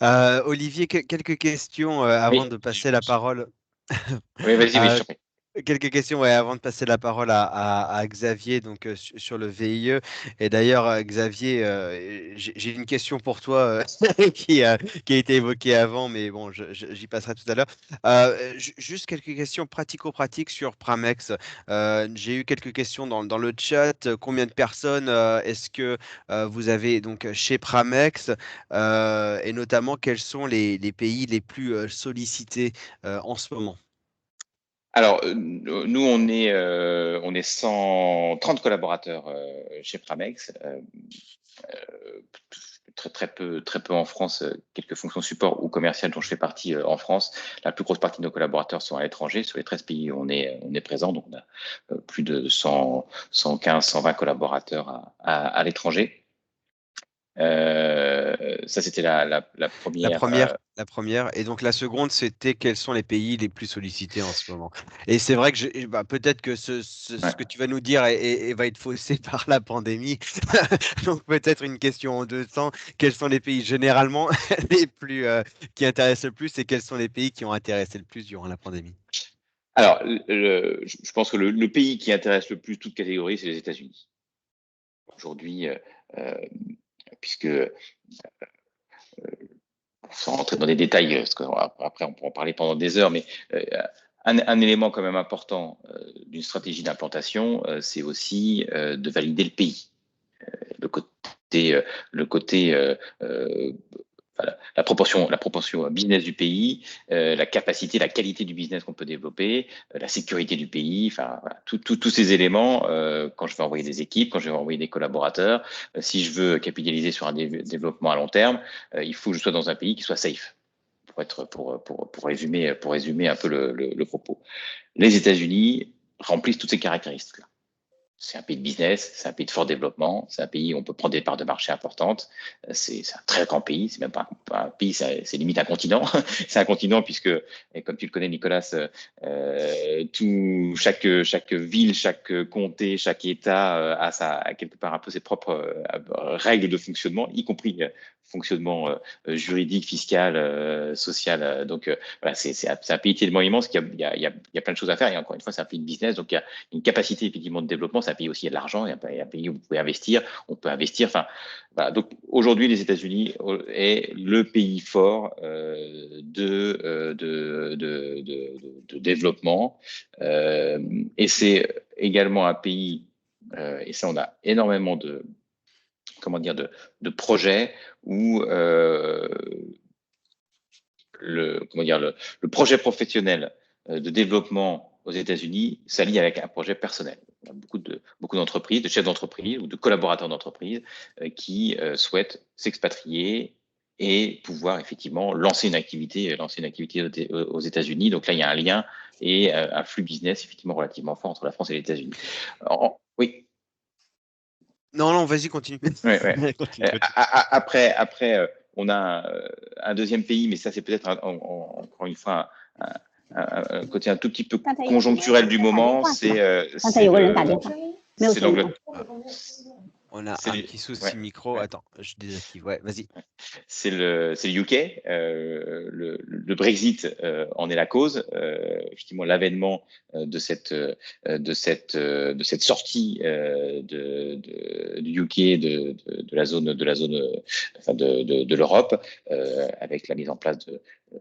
Olivier, quelques questions avant de passer la parole. Oui, vas-y, oui, je t'en prie. Quelques questions avant de passer la parole à Xavier donc, sur le VIE. Et d'ailleurs, Xavier, j'ai une question pour toi qui a été évoquée avant, mais bon, j'y passerai tout à l'heure. Juste quelques questions pratico-pratiques sur Pramex. J'ai eu quelques questions dans le chat. Combien de personnes est-ce que vous avez donc chez Pramex et notamment quels sont les pays les plus sollicités en ce moment? Alors, nous, on est 130 collaborateurs chez Pramex. Très peu en France, quelques fonctions support ou commerciales dont je fais partie en France. La plus grosse partie de nos collaborateurs sont à l'étranger. Sur les 13 pays où on est présent, donc on a plus de 115, 120 collaborateurs à l'étranger. Ça, c'était la première. La première. Et donc la seconde, c'était quels sont les pays les plus sollicités en ce moment. Et c'est vrai que peut-être que ce que tu vas nous dire va être faussé par la pandémie. Donc peut-être une question en deux temps. Quels sont les pays généralement les plus qui intéressent le plus et quels sont les pays qui ont intéressé le plus durant la pandémie? Alors, je pense que le pays qui intéresse le plus toute catégorie, c'est les États-Unis. Aujourd'hui, puisque sans rentrer dans des détails, parce qu'après on pourra en parler pendant des heures, mais un élément quand même important d'une stratégie d'implantation, c'est aussi de valider le pays. Le côté voilà, la proportion business du pays, la capacité, la qualité du business qu'on peut développer, la sécurité du pays, enfin voilà, tous ces éléments. Quand je vais envoyer des équipes, quand je vais envoyer des collaborateurs, si je veux capitaliser sur un développement à long terme, il faut que je sois dans un pays qui soit safe. Pour résumer un peu le propos. Les États-Unis remplissent toutes ces caractéristiques-là. C'est un pays de business, c'est un pays de fort développement, c'est un pays où on peut prendre des parts de marché importantes. C'est un très grand pays, c'est même pas un pays, c'est limite un continent. C'est un continent puisque, et comme tu le connais, Nicolas, chaque ville, chaque comté, chaque État a quelque part un peu ses propres règles de fonctionnement, y compris fonctionnement juridique, fiscal, social. Donc voilà, c'est un pays tellement immense qu'il y a plein de choses à faire. Et encore une fois, c'est un pays de business, donc il y a une capacité effectivement de développement. C'est un pays aussi, il y a de l'argent, il y a un pays où vous pouvez investir, on peut investir. Enfin, voilà. Donc aujourd'hui, les États-Unis est le pays fort de développement, et c'est également un pays, et ça on a énormément de projets où le projet professionnel de développement aux États-Unis s'allie avec un projet personnel. Il y a beaucoup d'entreprises, de chefs d'entreprise ou de collaborateurs d'entreprise qui souhaitent s'expatrier et pouvoir effectivement lancer une activité aux États-Unis. Donc là, il y a un lien et un flux business effectivement relativement fort entre la France et les États-Unis. Oui. Non, vas-y, continue. Ouais. Continue. Après, on a un deuxième pays, mais ça, c'est peut-être encore une fois un côté un tout petit peu conjoncturel du moment. C'est l'Angleterre. On a un petit souci micro. Attends, je désactive. Ouais, vas-y. C'est le UK. Le Brexit en est la cause. Effectivement, l'avènement de cette sortie du UK de la zone de l'Europe, avec la mise en place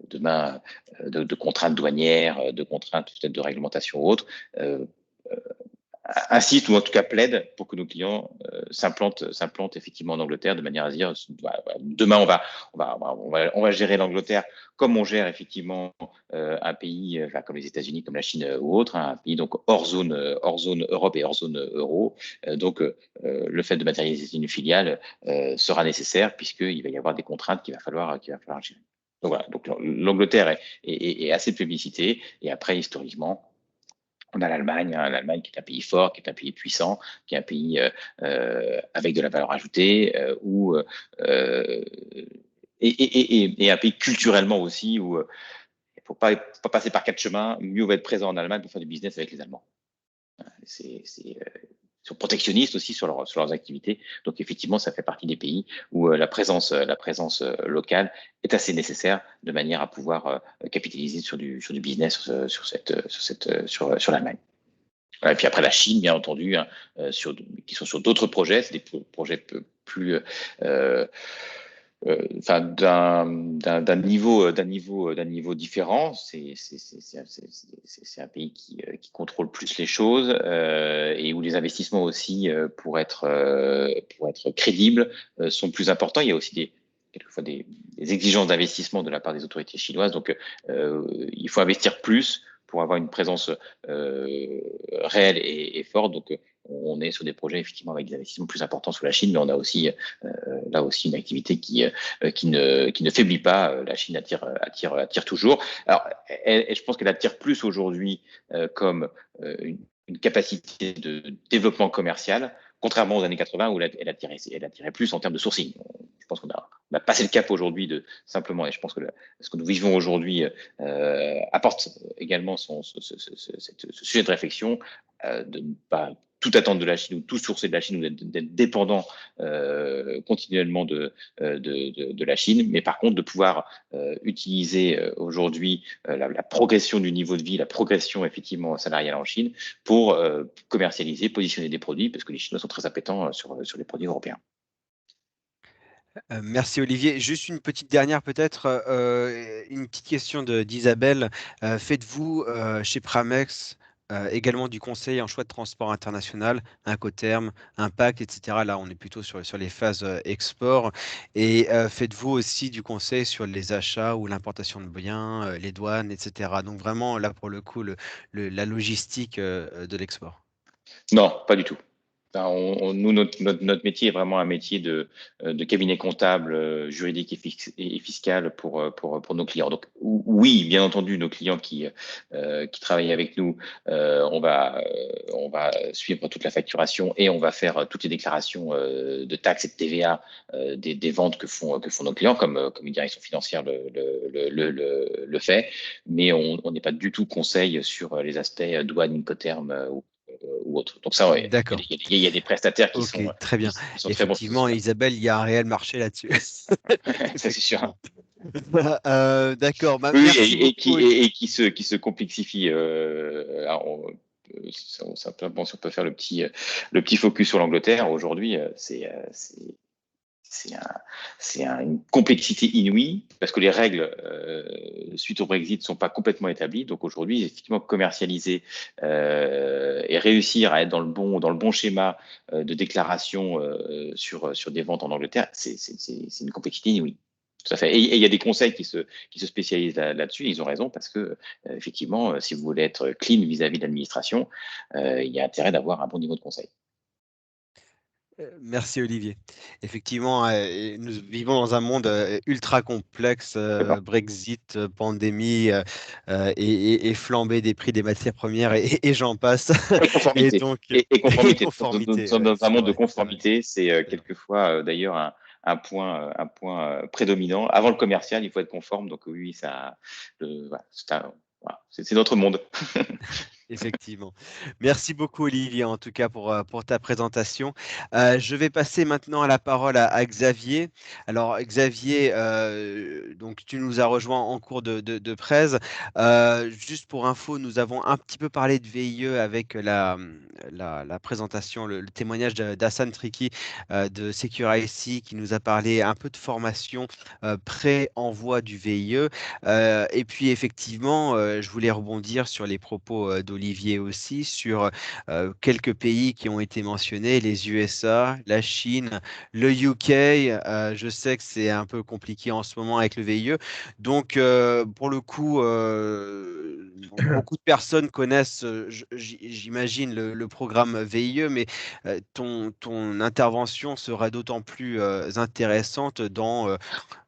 de contraintes douanières, de contraintes peut-être de réglementation ou autres. Insiste ou en tout cas plaide pour que nos clients s'implantent effectivement en Angleterre de manière à dire demain on va gérer l'Angleterre comme on gère effectivement un pays comme les États-Unis, comme la Chine ou autre, un pays donc hors zone Europe et hors zone euro. Donc le fait de matérialiser une filiale sera nécessaire puisqu'il va y avoir des contraintes qu'il va falloir gérer. Donc voilà, donc l'Angleterre est assez plébiscitée, et après historiquement on a l'Allemagne qui est un pays fort, qui est un pays puissant, qui est un pays avec de la valeur ajoutée, et un pays culturellement aussi où il ne faut pas passer par 4 chemins. Mieux va être présent en Allemagne pour faire du business avec les Allemands. Ils sont protectionnistes aussi sur leurs activités. Donc effectivement, ça fait partie des pays où la présence locale est assez nécessaire de manière à pouvoir capitaliser sur du business sur l'Allemagne. Et puis après la Chine, bien entendu, qui sont sur d'autres projets, c'est des projets plus d'un niveau différent. C'est un pays qui contrôle plus les choses, et où les investissements aussi pour être crédibles sont plus importants. Il y a aussi quelquefois des exigences d'investissement de la part des autorités chinoises. Donc il faut investir plus pour avoir une présence réelle et forte. Donc on est sur des projets effectivement avec des investissements plus importants sur la Chine, mais on a aussi là aussi une activité qui ne faiblit pas. La Chine attire toujours. Alors, je pense qu'elle attire plus aujourd'hui comme une capacité de développement commercial, contrairement aux années 80 où elle attirait plus en termes de sourcing. Je pense qu'on a passé le cap aujourd'hui de simplement, et je pense que ce que nous vivons aujourd'hui apporte également ce sujet de réflexion, de ne pas tout attendre de la Chine ou tout sourcer de la Chine ou d'être dépendant continuellement de la Chine, mais par contre de pouvoir utiliser aujourd'hui la progression du niveau de vie, la progression effectivement salariale en Chine pour commercialiser, positionner des produits, parce que les Chinois sont très appétents sur les produits européens. Merci Olivier. Juste une petite dernière peut-être, une petite question d'Isabelle. Faites-vous chez Pramex également du conseil en choix de transport international, Incoterm, Impact, etc. Là, on est plutôt sur les phases export. Et faites-vous aussi du conseil sur les achats ou l'importation de biens, les douanes, etc. Donc vraiment, là, pour le coup, la logistique de l'export. Non, pas du tout. Enfin, nous, notre métier est vraiment un métier de cabinet comptable, juridique et fiscal pour nos clients. Donc oui, bien entendu, nos clients qui travaillent avec nous, on va suivre toute la facturation et on va faire toutes les déclarations de taxes et de TVA des ventes que font nos clients, comme une direction financière le fait. Mais on n'est pas du tout conseil sur les aspects douane, Incoterm ou autre. Donc ça, ouais, D'accord. il y a des prestataires qui Ok, sont, très bien. qui sont très bons sur ce Effectivement, sujet. Isabelle, il y a un réel marché là-dessus. Ça, c'est sûr. Voilà, d'accord, bah, Oui, merci beaucoup. qui se complexifie. Alors, simplement, si on peut faire le petit focus sur l'Angleterre, aujourd'hui, c'est une complexité inouïe parce que les règles suite au Brexit ne sont pas complètement établies. Donc aujourd'hui, effectivement, commercialiser et réussir à être dans le bon schéma de déclaration sur des ventes en Angleterre, c'est une complexité inouïe. Tout à fait. Et il y a des conseils qui se spécialisent là-dessus. Ils ont raison parce que effectivement, si vous voulez être clean vis-à-vis de l'administration, il y a intérêt d'avoir un bon niveau de conseil. Merci Olivier. Effectivement, nous vivons dans un monde ultra complexe, D'accord. Brexit, pandémie et flambée des prix des matières premières et j'en passe. Et Et conformité. donc, Et et conformité. Nous conformité, sommes ouais, dans un c'est monde de vrai, c'est vrai, conformité. C'est c'est vrai. quelquefois d'ailleurs un point prédominant. Avant le commercial, il faut être conforme. Donc oui, ça, voilà, c'est notre monde. Effectivement. Merci beaucoup Olivier en tout cas pour ta présentation. Je vais passer maintenant à la parole à Xavier. Alors Xavier, donc tu nous as rejoint en cours de presse. Juste pour info, nous avons un petit peu parlé de VIE avec la présentation, le témoignage d'Hassan Triki de Secure IC qui nous a parlé un peu de formation pré-envoi du VIE. Et puis effectivement, je voulais rebondir sur les propos d'Olivier aussi, sur quelques pays qui ont été mentionnés, les USA, la Chine, le UK. Je sais que c'est un peu compliqué en ce moment avec le VIE. Donc, pour le coup, beaucoup de personnes connaissent, j'imagine, le programme VIE, mais ton intervention sera d'autant plus intéressante dans,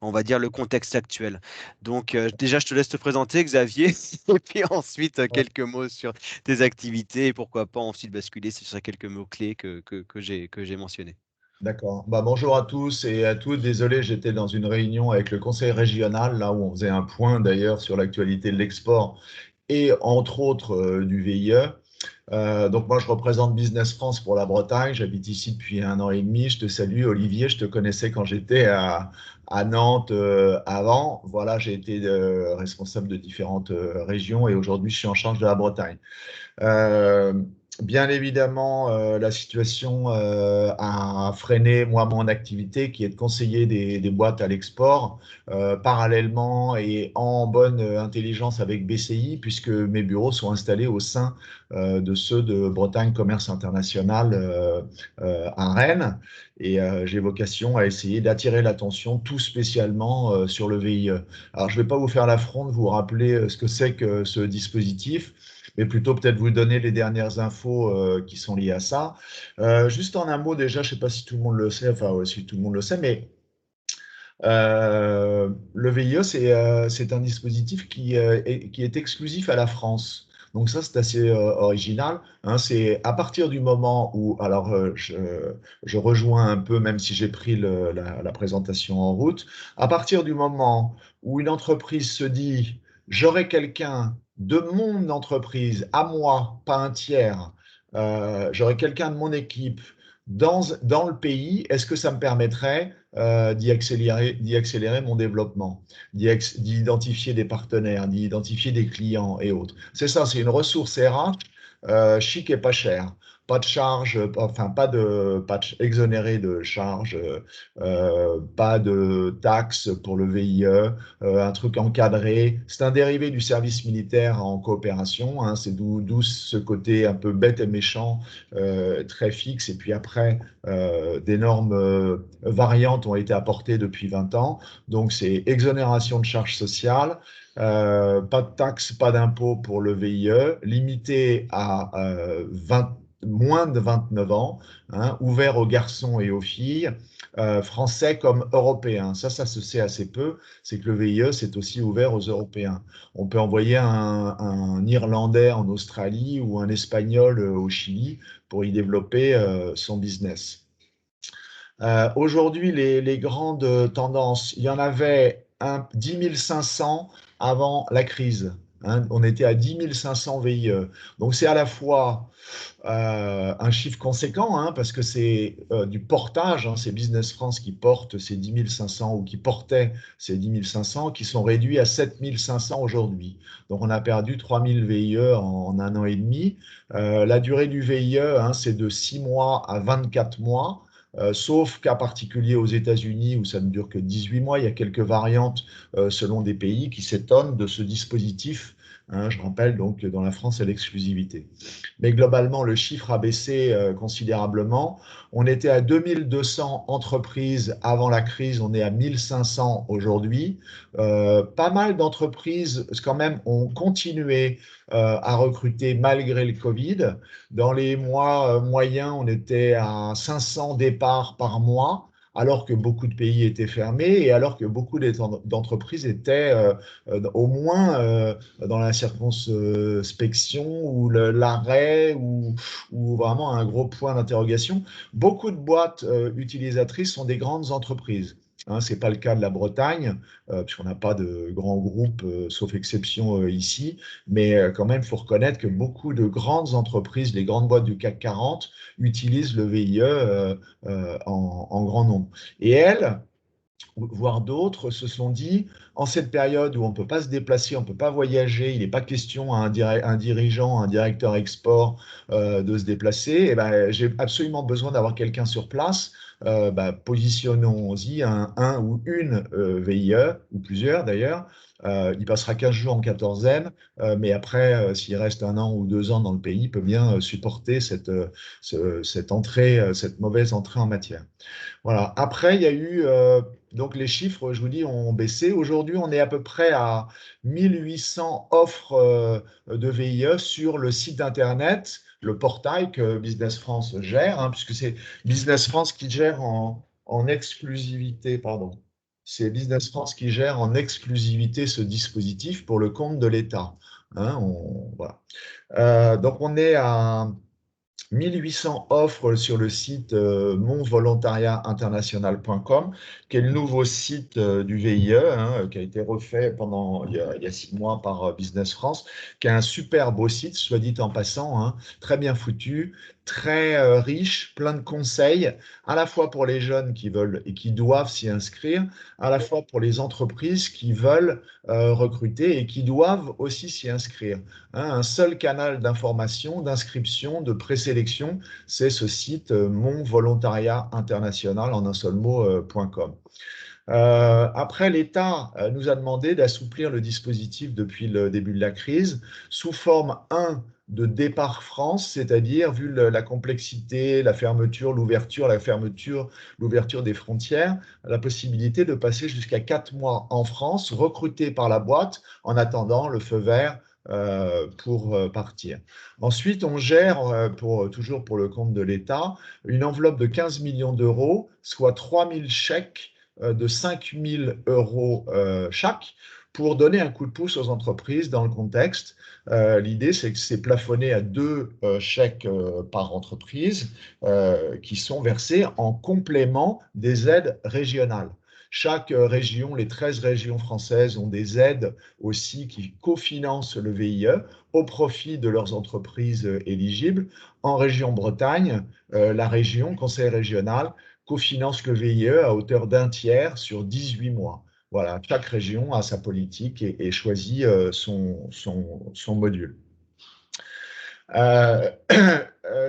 on va dire, le contexte actuel. Donc, déjà, je te laisse te présenter, Xavier, et puis ensuite, quelques mots sur tes activités et pourquoi pas ensuite basculer sur quelques mots-clés que j'ai mentionnés. D'accord. Bah, bonjour à tous et à toutes. Désolé, j'étais dans une réunion avec le conseil régional, là où on faisait un point d'ailleurs sur l'actualité de l'export et entre autres du VIE. Donc moi, je représente Business France pour la Bretagne. J'habite ici depuis 1 an et demi. Je te salue, Olivier. Je te connaissais quand j'étais à Nantes avant. Voilà, j'ai été responsable de différentes régions et aujourd'hui, je suis en charge de la Bretagne. Euh, Bien évidemment, la situation a freiné moi mon activité qui est de conseiller des boîtes à l'export parallèlement et en bonne intelligence avec BCI puisque mes bureaux sont installés au sein de ceux de Bretagne Commerce International à Rennes et j'ai vocation à essayer d'attirer l'attention tout spécialement sur le VIE. Alors je ne vais pas vous faire l'affront de vous rappeler ce que c'est que ce dispositif, mais plutôt peut-être vous donner les dernières infos qui sont liées à ça. Juste en un mot déjà, je ne sais pas si tout le monde le sait, enfin si tout le monde le sait, mais le VIE, c'est un dispositif qui est exclusif à la France. Donc ça, c'est assez original. Hein, c'est à partir du moment où, alors je rejoins un peu, même si j'ai pris la présentation en route, à partir du moment où une entreprise se dit, j'aurai quelqu'un de mon entreprise, à moi, pas un tiers, j'aurai quelqu'un de mon équipe dans le pays, est-ce que ça me permettrait d'y accélérer mon développement, d'identifier des partenaires, d'identifier des clients et autres. C'est ça, c'est une ressource RH chic et pas chère. pas de charge, enfin pas exonéré de charges, pas de taxes pour le VIE, un truc encadré. C'est un dérivé du service militaire en coopération, hein, c'est d'où ce côté un peu bête et méchant, très fixe. Et puis après, d'énormes variantes ont été apportées depuis 20 ans. Donc c'est exonération de charges sociales. Pas de taxes, pas d'impôts pour le VIE, limité à moins de 29 ans, hein, ouvert aux garçons et aux filles, français comme européens. Ça se sait assez peu, c'est que le VIE, c'est aussi ouvert aux Européens. On peut envoyer un Irlandais en Australie ou un Espagnol au Chili pour y développer son business. Aujourd'hui, les grandes tendances, il y en avait 10 500 avant la crise. Hein, on était à 10 500 VIE. Donc c'est à la fois un chiffre conséquent, hein, parce que c'est du portage, hein, c'est Business France qui porte ces 10 500 ou qui portait ces 10 500, qui sont réduits à 7 500 aujourd'hui. Donc on a perdu 3 000 VIE en un an et demi. La durée du VIE, hein, c'est de 6 mois à 24 mois. Sauf cas particulier aux États-Unis où ça ne dure que 18 mois. Il y a quelques variantes selon des pays qui s'étonnent de ce dispositif. Hein, je rappelle donc que dans la France, c'est l'exclusivité. Mais globalement, le chiffre a baissé considérablement. On était à 2200 entreprises avant la crise, on est à 1500 aujourd'hui. Pas mal d'entreprises quand même ont continué à recruter malgré le Covid. Dans les mois moyens, on était à 500 départs par mois, alors que beaucoup de pays étaient fermés et alors que beaucoup d'entreprises étaient au moins dans la circonspection ou l'arrêt ou vraiment un gros point d'interrogation. Beaucoup de boîtes utilisatrices sont des grandes entreprises. Hein, ce n'est pas le cas de la Bretagne, puisqu'on n'a pas de grands groupes, sauf exception ici, mais quand même, il faut reconnaître que beaucoup de grandes entreprises, les grandes boîtes du CAC 40, utilisent le VIE en grand nombre. Et elles, voire d'autres, se sont dit, en cette période où on ne peut pas se déplacer, on ne peut pas voyager, il n'est pas question à un dirigeant, un directeur export de se déplacer, et ben, j'ai absolument besoin d'avoir quelqu'un sur place. Positionnons-y un ou une VIE, ou plusieurs d'ailleurs. Il passera 15 jours en quatorzaine, mais après, s'il reste 1 an ou 2 ans dans le pays, il peut bien supporter cette mauvaise entrée en matière. Voilà. Après, il y a eu, donc les chiffres, je vous dis, ont baissé. Aujourd'hui, on est à peu près à 1800 offres de VIE sur le site Internet, le portail que Business France gère, hein, puisque c'est Business France qui gère en exclusivité, pardon. C'est Business France qui gère en exclusivité ce dispositif pour le compte de l'État. Hein, voilà. Donc, on est à 1800 offres sur le site monvolontariatinternational.com, qui est le nouveau site du VIE, hein, qui a été refait il y a 6 mois par Business France, qui est un super beau site, soit dit en passant, hein, très bien foutu, très riche, plein de conseils, à la fois pour les jeunes qui veulent et qui doivent s'y inscrire, à la fois pour les entreprises qui veulent recruter et qui doivent aussi s'y inscrire. Hein, un seul canal d'information, d'inscription, de présélection, c'est ce site monvolontariatinternational en un seul mot.com. Après, l'État nous a demandé d'assouplir le dispositif depuis le début de la crise sous forme de départ France, c'est-à-dire, vu la complexité, la fermeture, l'ouverture des frontières, la possibilité de passer jusqu'à 4 mois en France, recruté par la boîte, en attendant le feu vert pour partir. Ensuite, on gère, toujours pour le compte de l'État, une enveloppe de 15 millions d'euros, soit 3 000 chèques de 5 000 euros chaque, pour donner un coup de pouce aux entreprises dans le contexte. L'idée, c'est que c'est plafonné à 2 chèques par entreprise qui sont versés en complément des aides régionales. Chaque région, les 13 régions françaises ont des aides aussi qui cofinancent le VIE au profit de leurs entreprises éligibles. En région Bretagne, la région, conseil régional, cofinance le VIE à hauteur d'1 tiers sur 18 mois. Voilà, chaque région a sa politique et choisit son module.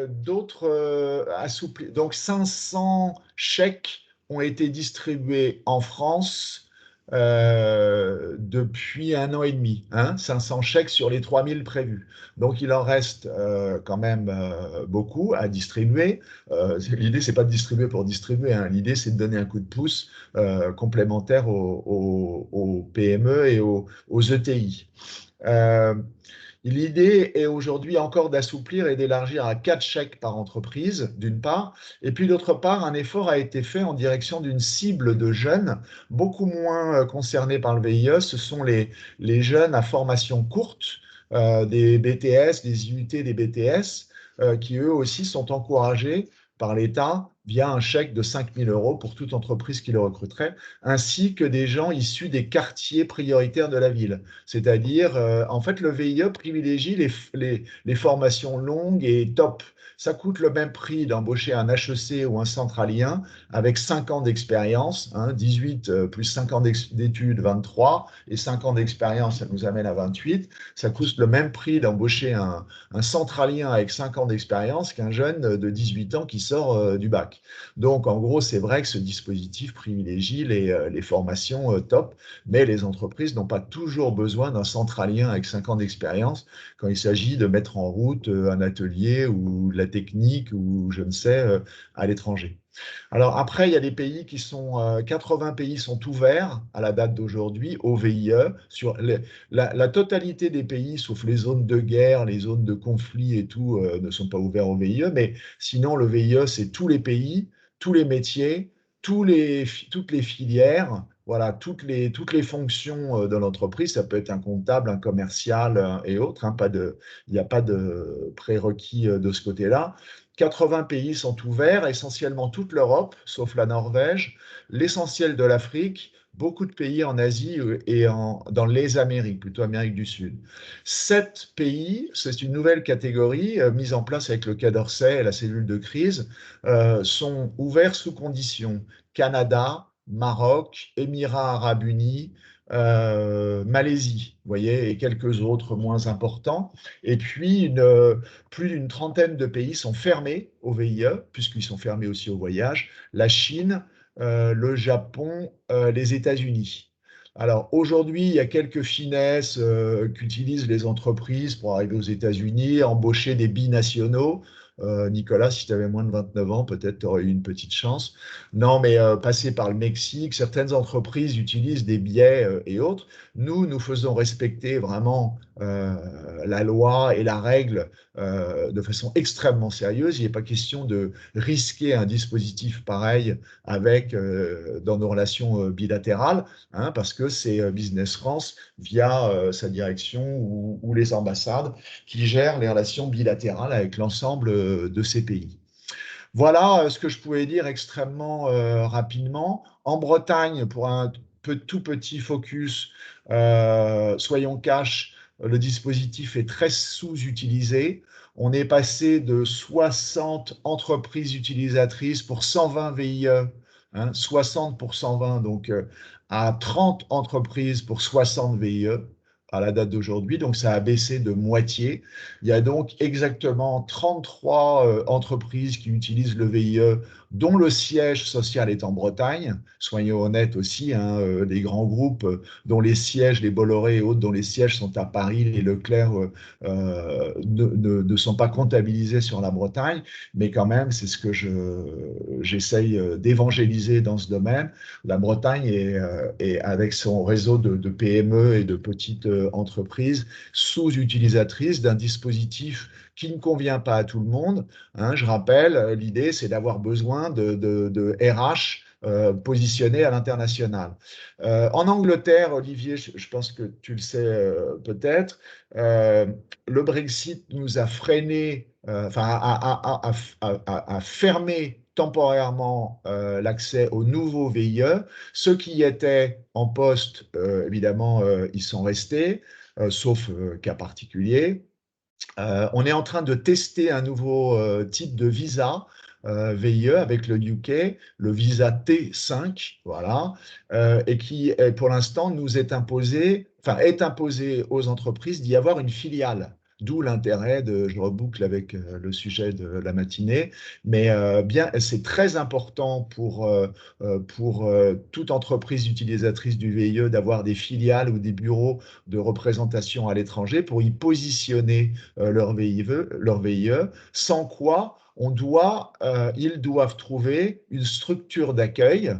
D'autres assouplis. Donc 500 chèques ont été distribués en France depuis 1 an et demi. 500 chèques sur les 3000 prévus. Donc il en reste quand même beaucoup à distribuer. L'idée, c'est pas de distribuer pour distribuer. L'idée, c'est de donner un coup de pouce complémentaire aux PME et aux ETI. L'idée est aujourd'hui encore d'assouplir et d'élargir à 4 chèques par entreprise, d'une part, et puis d'autre part, un effort a été fait en direction d'une cible de jeunes beaucoup moins concernés par le VIE. Ce sont les jeunes à formation courte, des BTS, des IUT, des BTS, qui eux aussi sont encouragés par l'État via un chèque de 5 000 € pour toute entreprise qui le recruterait, ainsi que des gens issus des quartiers prioritaires de la ville. C'est-à-dire, en fait, le VIE privilégie les formations longues et top. Ça coûte le même prix d'embaucher un HEC ou un centralien avec 5 ans d'expérience, 18 plus 5 ans d'études, 23, et 5 ans d'expérience, ça nous amène à 28. Ça coûte le même prix d'embaucher un centralien avec 5 ans d'expérience qu'un jeune de 18 ans qui sort du bac. Donc, en gros, c'est vrai que ce dispositif privilégie les formations top, mais les entreprises n'ont pas toujours besoin d'un centralien avec 5 ans d'expérience quand il s'agit de mettre en route un atelier ou de la technique ou je ne sais, à l'étranger. Alors après, il y a des pays qui sont, 80 pays sont ouverts à la date d'aujourd'hui au VIE. Sur la totalité des pays, sauf les zones de guerre, les zones de conflit et tout, ne sont pas ouverts au VIE. Mais sinon, le VIE, c'est tous les pays, tous les métiers, toutes les filières, voilà, toutes les fonctions de l'entreprise. Ça peut être un comptable, un commercial et autres. Il n'y a pas de prérequis de ce côté-là. 80 pays sont ouverts, essentiellement toute l'Europe, sauf la Norvège, l'essentiel de l'Afrique, beaucoup de pays en Asie et dans les Amériques, plutôt Amérique du Sud. 7 pays, c'est une nouvelle catégorie mise en place avec le Quai d'Orsay et la cellule de crise, sont ouverts sous conditions. Canada, Maroc, Émirats arabes unis, Malaisie, vous voyez, et quelques autres moins importants. Et puis, plus d'une trentaine de pays sont fermés au VIE, puisqu'ils sont fermés aussi au voyage. La Chine, le Japon, les États-Unis. Alors aujourd'hui, il y a quelques finesses qu'utilisent les entreprises pour arriver aux États-Unis, embaucher des binationaux. Nicolas, si tu avais moins de 29 ans, peut-être tu aurais eu une petite chance. Non, mais passer par le Mexique, certaines entreprises utilisent des biais et autres. Nous faisons respecter vraiment la loi et la règle de façon extrêmement sérieuse. Il n'est pas question de risquer un dispositif pareil dans nos relations bilatérales, parce que c'est Business France, via sa direction ou les ambassades, qui gèrent les relations bilatérales avec l'ensemble de ces pays. Voilà ce que je pouvais dire extrêmement rapidement. En Bretagne, pour un tout petit focus, soyons cash, le dispositif est très sous-utilisé. On est passé de 60 entreprises utilisatrices pour 120 VIE, 60 pour 120, donc à 30 entreprises pour 60 VIE à la date d'aujourd'hui, donc ça a baissé de moitié. Il y a donc exactement 33 entreprises qui utilisent le VIE, dont le siège social est en Bretagne. Soyons honnêtes aussi, des grands groupes dont les sièges, les Bolloré et autres, dont les sièges sont à Paris, les Leclerc ne sont pas comptabilisés sur la Bretagne, mais quand même, c'est ce que j'essaye d'évangéliser dans ce domaine. La Bretagne est avec son réseau de PME et de petites entreprises sous-utilisatrices d'un dispositif qui ne convient pas à tout le monde. Je rappelle, l'idée, c'est d'avoir besoin de RH positionné à l'international. En Angleterre, Olivier, je pense que tu le sais peut-être, le Brexit nous a freiné, a fermé temporairement l'accès aux nouveaux VIE. Ceux qui étaient en poste, évidemment, ils sont restés, sauf cas particulier. On est en train de tester un nouveau type de visa VIE avec le UK, le visa T5, voilà, et qui, pour l'instant, est imposé aux entreprises d'y avoir une filiale. d'où l'intérêt je reboucle avec le sujet de la matinée, mais c'est très important pour toute entreprise utilisatrice du VIE d'avoir des filiales ou des bureaux de représentation à l'étranger pour y positionner leur VIE, sans quoi ils doivent trouver une structure d'accueil,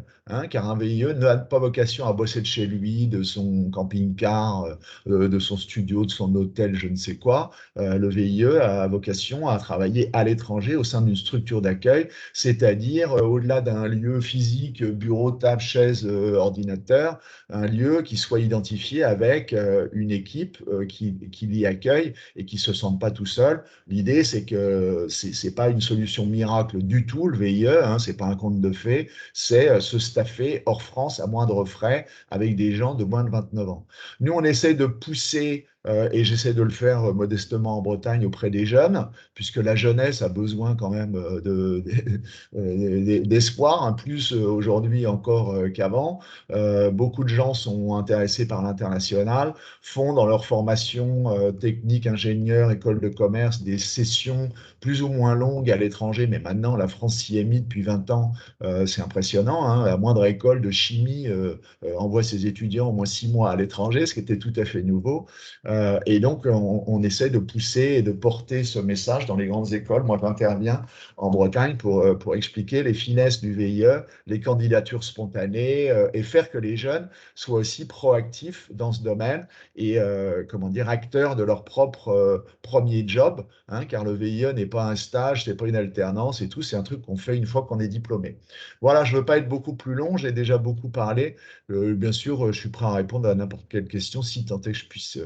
car un VIE n'a pas vocation à bosser de chez lui, de son camping-car, de son studio, de son hôtel, je ne sais quoi. Le VIE a vocation à travailler à l'étranger au sein d'une structure d'accueil, c'est-à-dire au-delà d'un lieu physique, bureau, table, chaise, ordinateur, un lieu qui soit identifié avec une équipe qui l'y accueille et qui ne se sente pas tout seul. L'idée, c'est que ce n'est pas une solution miracle du tout, le VIE, ce n'est pas un conte de fées, c'est se staffer hors France à moindre frais avec des gens de moins de 29 ans. Nous, on essaie de pousser, et j'essaie de le faire modestement en Bretagne auprès des jeunes, puisque la jeunesse a besoin quand même d'espoir, plus aujourd'hui encore qu'avant. Beaucoup de gens sont intéressés par l'international, font dans leur formation technique, ingénieur, école de commerce, des sessions plus ou moins longues à l'étranger, mais maintenant la France s'y est mise depuis 20 ans, c'est impressionnant. La moindre école de chimie envoie ses étudiants au moins 6 mois à l'étranger, ce qui était tout à fait nouveau. Et donc, on essaie de pousser et de porter ce message dans les grandes écoles. Moi, j'interviens en Bretagne pour expliquer les finesses du VIE, les candidatures spontanées, et faire que les jeunes soient aussi proactifs dans ce domaine et acteurs de leur propre premier job, car le VIE n'est pas un stage, c'est pas une alternance et tout, c'est un truc qu'on fait une fois qu'on est diplômé. Voilà, je ne veux pas être beaucoup plus long, j'ai déjà beaucoup parlé. Bien sûr, je suis prêt à répondre à n'importe quelle question, si tant est que je puisse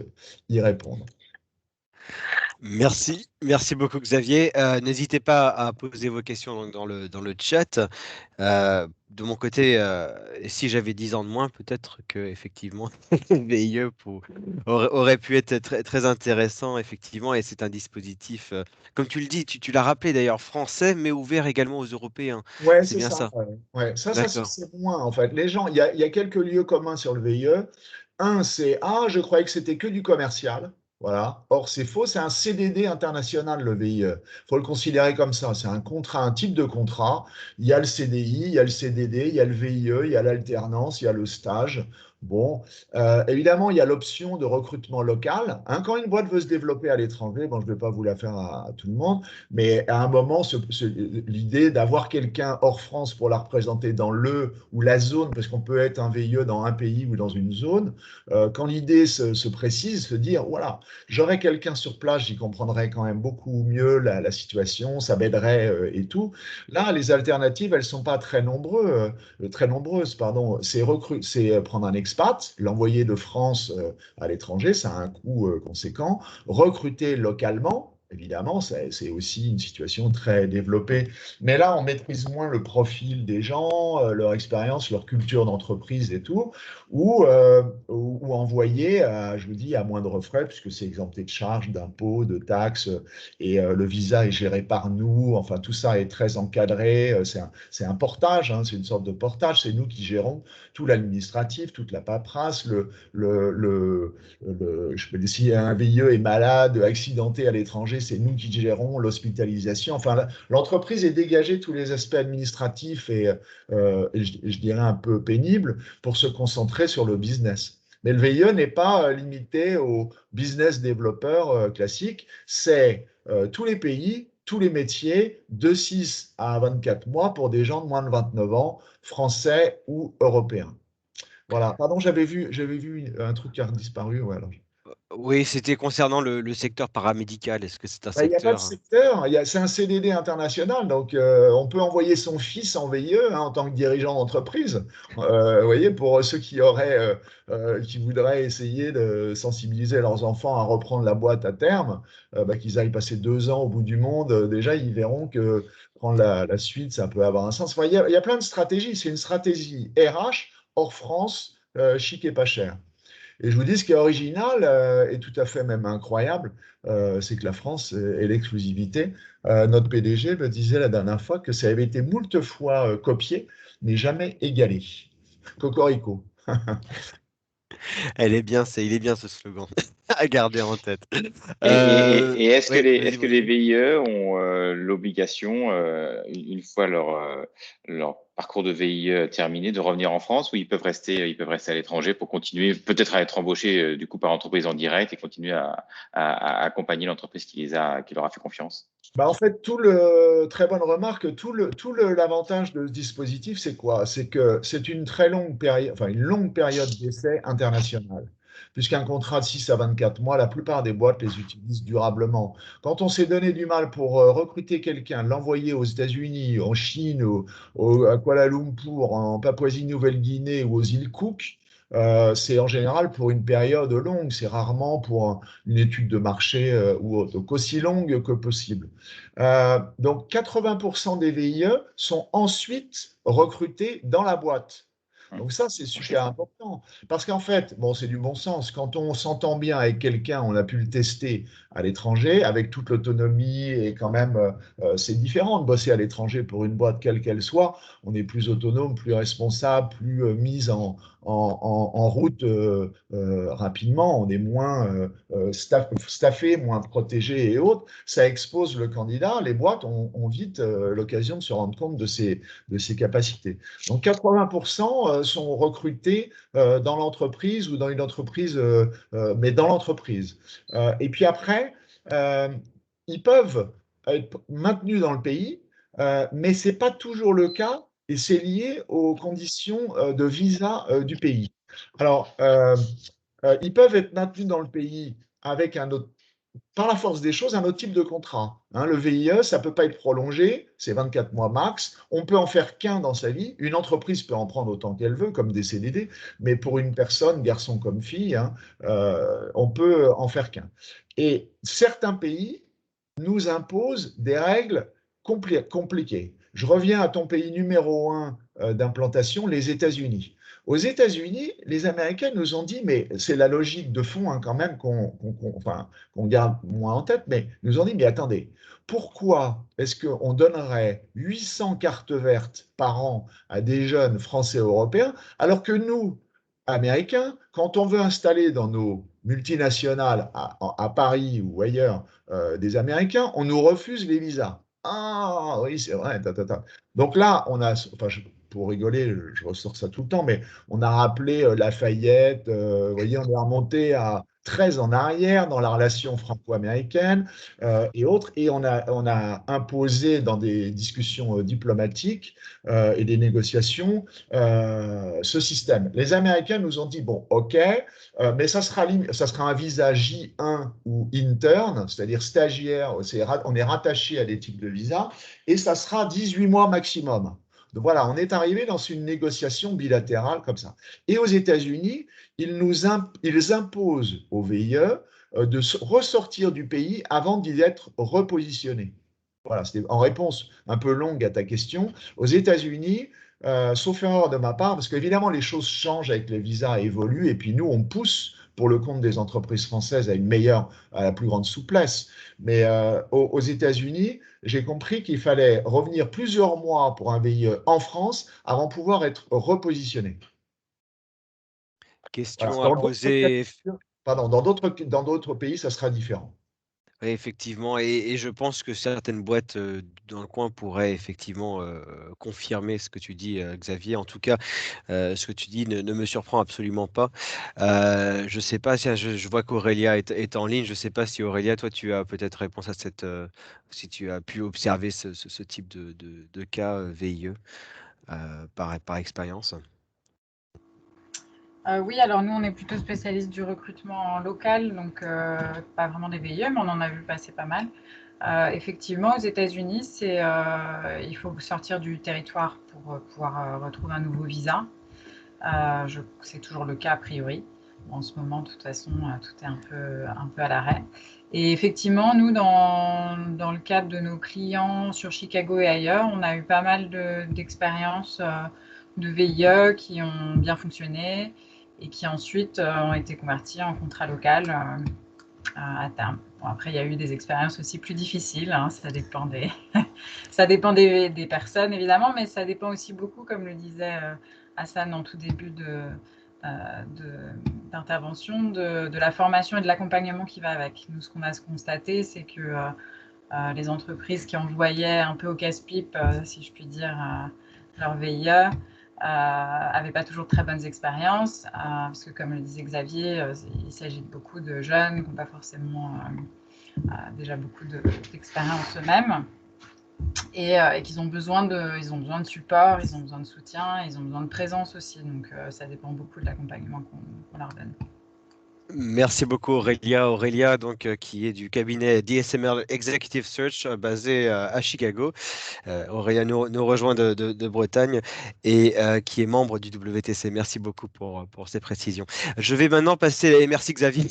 y répondre. Merci beaucoup Xavier. N'hésitez pas à poser vos questions dans le chat. De mon côté, si j'avais 10 ans de moins, peut-être que effectivement VIE aurait pu être très, très intéressant, effectivement, et c'est un dispositif, comme tu le dis, tu l'as rappelé d'ailleurs, français, mais ouvert également aux Européens. Ouais, C'est c'est bien ça. ça. Ouais. Ça D'accord. c'est moins en fait. Les gens, il y a quelques lieux communs sur le VIE. Un, c'est je croyais que c'était que du commercial. Voilà. Or, c'est faux, c'est un CDD international, le VIE. Il faut le considérer comme ça. C'est un contrat, un type de contrat. Il y a le CDI, il y a le CDD, il y a le VIE, il y a l'alternance, il y a le stage. Bon, évidemment, il y a l'option de recrutement local. Quand une boîte veut se développer à l'étranger, bon, je ne vais pas vous la faire à tout le monde, mais à un moment, l'idée d'avoir quelqu'un hors France pour la représenter dans le ou la zone, parce qu'on peut être un VIE dans un pays ou dans une zone, quand l'idée se précise, se dire, voilà, j'aurais quelqu'un sur place, j'y comprendrais quand même beaucoup mieux la situation, ça m'aiderait et tout. Là, les alternatives, elles ne sont pas très nombreuses. Pardon. C'est prendre un expat, l'envoyer de France à l'étranger, ça a un coût conséquent, recruter localement. Évidemment, c'est aussi une situation très développée. Mais là, on maîtrise moins le profil des gens, leur expérience, leur culture d'entreprise et tout, ou envoyer, je vous dis, à moindre frais, puisque c'est exempté de charges, d'impôts, de taxes, et le visa est géré par nous. Enfin, tout ça est très encadré. C'est un portage, c'est une sorte de portage. C'est nous qui gérons tout l'administratif, toute la paperasse, si un VIE est malade, accidenté à l'étranger, c'est nous qui gérons l'hospitalisation. Enfin, l'entreprise est dégagée tous les aspects administratifs et je dirais un peu pénibles pour se concentrer sur le business. Mais le VIE n'est pas limité aux business développeurs classiques, c'est tous les pays, tous les métiers, de 6 à 24 mois pour des gens de moins de 29 ans, français ou européens. Voilà. Pardon, j'avais vu un truc qui a disparu. Ouais, alors. Oui, c'était concernant le secteur paramédical. Est-ce que c'est un Il n'y a pas de secteur? secteur, c'est un CDD international, donc on peut envoyer son fils en VIE en tant que dirigeant d'entreprise. Vous voyez, pour ceux qui voudraient essayer de sensibiliser leurs enfants à reprendre la boîte à terme, qu'ils aillent passer 2 ans au bout du monde, déjà ils verront que prendre la suite, ça peut avoir un sens. Enfin, il y a plein de stratégies. C'est une stratégie RH hors France, chic et pas cher. Et je vous dis, ce qui est original et tout à fait même incroyable, c'est que la France est l'exclusivité. Notre PDG me disait la dernière fois que ça avait été moult fois copié, mais jamais égalé. Cocorico. Il est bien ce slogan à garder en tête. Et est-ce que, Oui, est-ce que les VIE ont l'obligation, une fois leur parcours de VIE terminé, de revenir en France, ou ils peuvent rester à l'étranger pour continuer, peut-être à être embauchés du coup par entreprise en direct et continuer à accompagner l'entreprise qui leur a fait confiance? En fait, très bonne remarque, l'avantage de ce dispositif, c'est quoi? C'est que c'est une très longue période, enfin une longue période d'essai internationale. Puisqu'un contrat de 6 à 24 mois, la plupart des boîtes les utilisent durablement. Quand on s'est donné du mal pour recruter quelqu'un, l'envoyer aux États-Unis, en Chine, à Kuala Lumpur, en Papouasie-Nouvelle-Guinée ou aux îles Cook, c'est en général pour une période longue, c'est rarement pour une étude de marché ou autre, donc aussi longue que possible. Donc 80% des VIE sont ensuite recrutés dans la boîte. Donc ça, c'est super important. Parce qu'en fait, bon, c'est du bon sens. Quand on s'entend bien avec quelqu'un, on a pu le tester à l'étranger, avec toute l'autonomie, et quand même, c'est différent de bosser à l'étranger pour une boîte quelle qu'elle soit. On est plus autonome, plus responsable, plus mis en route rapidement. On est moins staffé, moins protégé et autres. Ça expose le candidat. Les boîtes ont vite l'occasion de se rendre compte de ses capacités. Donc 80% sont recrutés dans l'entreprise ou dans une entreprise, mais dans l'entreprise. Et puis après, ils peuvent être maintenus dans le pays, mais ce n'est pas toujours le cas et c'est lié aux conditions de visa du pays. Alors, ils peuvent être maintenus dans le pays avec par la force des choses, un autre type de contrat. Le VIE, ça ne peut pas être prolongé, c'est 24 mois max. On peut en faire qu'un dans sa vie. Une entreprise peut en prendre autant qu'elle veut, comme des CDD, mais pour une personne, garçon comme fille, on peut en faire qu'un. Et certains pays nous imposent des règles compliquées. Je reviens à ton pays numéro 1 d'implantation, les États-Unis. Aux États-Unis, les Américains nous ont dit, mais c'est la logique de fond quand même qu'on garde moins en tête, mais nous ont dit, mais attendez, pourquoi est-ce qu'on donnerait 800 cartes vertes par an à des jeunes Français européens, alors que nous, Américains, quand on veut installer dans nos multinationales à Paris ou ailleurs des Américains, on nous refuse les visas. Ah oui, c'est vrai. Donc là, pour rigoler, je ressors ça tout le temps, mais on a rappelé Lafayette, vous voyez, on est remonté à 13 en arrière dans la relation franco-américaine et autres, et on a imposé dans des discussions diplomatiques et des négociations ce système. Les Américains nous ont dit, bon, ok, mais ça sera un visa J1 ou interne, c'est-à-dire stagiaire, on est rattaché à des types de visas, et ça sera 18 mois maximum. Donc voilà, on est arrivé dans une négociation bilatérale comme ça. Et aux États-Unis, ils imposent aux VIE de ressortir du pays avant d'y être repositionnés. Voilà, c'était en réponse un peu longue à ta question. Aux États-Unis, sauf erreur de ma part, parce qu'évidemment, les choses changent avec les visas, évoluent, et puis nous, on pousse pour le compte des entreprises françaises à la plus grande souplesse. Mais aux États-Unis, j'ai compris qu'il fallait revenir plusieurs mois pour un VIE en France avant de pouvoir être repositionné. Question Voilà. à poser. Dans d'autres pays, ça sera différent. Oui, effectivement, et je pense que certaines boîtes dans le coin pourraient effectivement confirmer ce que tu dis, Xavier. En tout cas, ce que tu dis ne me surprend absolument pas. Je ne sais pas, je vois qu'Aurélia est en ligne. Je ne sais pas si Aurélia, toi, tu as peut-être réponse à si tu as pu observer ce type de cas VIE par expérience. Oui, alors nous, on est plutôt spécialiste du recrutement local, donc pas vraiment des VIE, mais on en a vu passer pas mal. Effectivement, aux États-Unis, il faut sortir du territoire pour pouvoir retrouver un nouveau visa. C'est toujours le cas a priori. En ce moment, de toute façon, tout est un peu à l'arrêt. Et effectivement, nous, dans le cadre de nos clients sur Chicago et ailleurs, on a eu pas mal d'expériences de VIE qui ont bien fonctionné et qui ensuite ont été convertis en contrat local à terme. Bon, après, il y a eu des expériences aussi plus difficiles, hein, ça dépend des personnes évidemment, mais ça dépend aussi beaucoup, comme le disait Hassan en tout début d'intervention, de la formation et de l'accompagnement qui va avec. Nous, ce qu'on a constaté, c'est que les entreprises qui envoyaient un peu au casse-pipe, si je puis dire, leur VIE, n'avaient pas toujours très bonnes expériences, parce que comme le disait Xavier, il s'agit de beaucoup de jeunes qui n'ont pas forcément déjà beaucoup d'expérience eux-mêmes. Et qu'ils ont besoin de support, ils ont besoin de soutien, ils ont besoin de présence aussi. Donc, ça dépend beaucoup de l'accompagnement qu'on leur donne. Merci beaucoup Aurélia. Aurélia, donc, qui est du cabinet DSMR Executive Search basé à Chicago. Aurélia nous rejoint de Bretagne et qui est membre du WTC. Merci beaucoup pour ces précisions. Je vais maintenant passer, et merci Xavier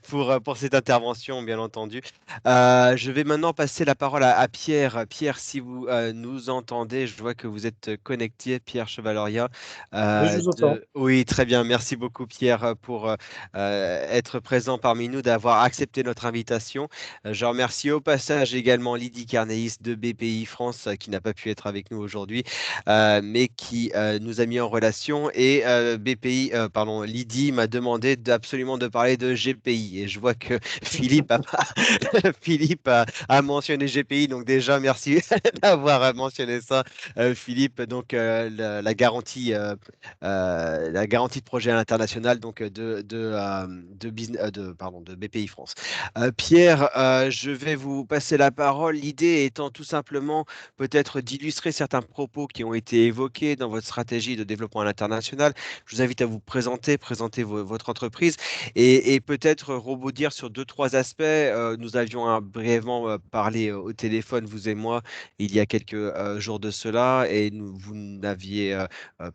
pour cette intervention, bien entendu. Je vais maintenant passer la parole à Pierre. Pierre, si vous nous entendez, je vois que vous êtes connecté, Pierre Chevaloria. Oui, je vous entends. Oui, très bien. Merci beaucoup Pierre pour être présent parmi nous, d'avoir accepté notre invitation. Je remercie au passage également Lydie Carneis de BPI France qui n'a pas pu être avec nous aujourd'hui, mais qui nous a mis en relation. Et Lydie m'a demandé absolument de parler de GPI. Et je vois que Philippe a mentionné GPI, donc déjà merci d'avoir mentionné ça, Philippe. Donc la garantie de projet à l'international, donc de BPI France. Pierre, je vais vous passer la parole. L'idée étant tout simplement peut-être d'illustrer certains propos qui ont été évoqués dans votre stratégie de développement à l'international. Je vous invite à vous présenter votre entreprise et peut-être rebondir sur 2-3 aspects. Nous avions brièvement parlé au téléphone, vous et moi, il y a quelques jours de cela, et vous n'aviez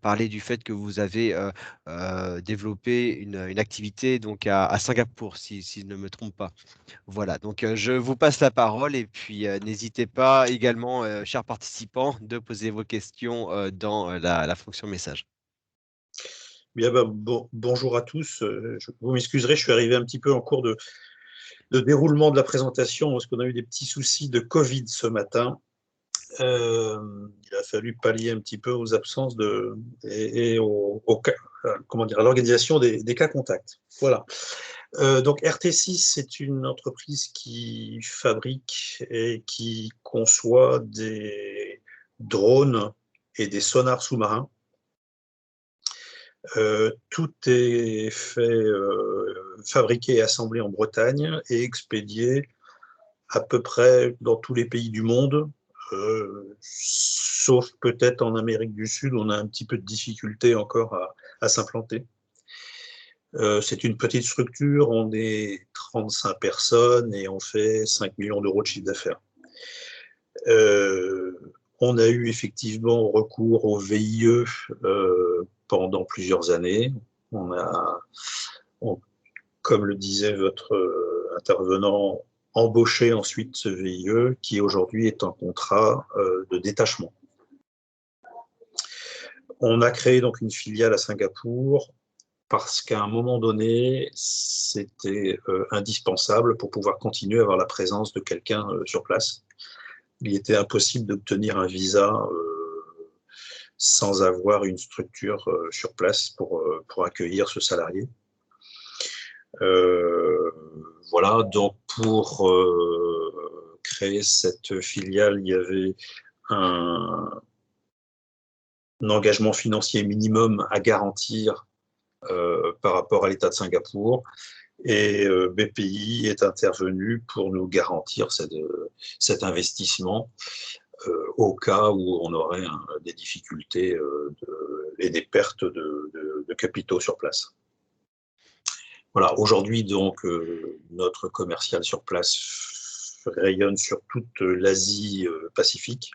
parlé du fait que vous avez développé une activité donc à Singapour, si je ne me trompe pas. Voilà, donc je vous passe la parole et puis n'hésitez pas également, chers participants, de poser vos questions dans la fonction message. Bien, bonjour à tous. Vous m'excuserez, je suis arrivé un petit peu en cours de déroulement de la présentation parce qu'on a eu des petits soucis de Covid ce matin. Il a fallu pallier un petit peu aux absences et à l'organisation des cas contacts. Voilà. Donc RT6, c'est une entreprise qui fabrique et qui conçoit des drones et des sonars sous-marins. Tout est fabriqué et assemblé en Bretagne et expédié à peu près dans tous les pays du monde, sauf peut-être en Amérique du Sud, on a un petit peu de difficulté encore à s'implanter. C'est une petite structure, on est 35 personnes et on fait 5 millions d'euros de chiffre d'affaires. On a eu effectivement recours au VIE pendant plusieurs années. Comme le disait votre intervenant, embauché ensuite ce VIE qui aujourd'hui est en contrat de détachement. On a créé donc une filiale à Singapour parce qu'à un moment donné, c'était indispensable pour pouvoir continuer à avoir la présence de quelqu'un sur place. Il était impossible d'obtenir un visa sans avoir une structure sur place pour accueillir ce salarié. Voilà, donc pour créer cette filiale, il y avait un engagement financier minimum à garantir par rapport à l'État de Singapour, et BPI est intervenu pour nous garantir cet investissement au cas où on aurait des difficultés et des pertes de capitaux sur place. Voilà, aujourd'hui, donc, notre commercial sur place rayonne sur toute l'Asie Pacifique,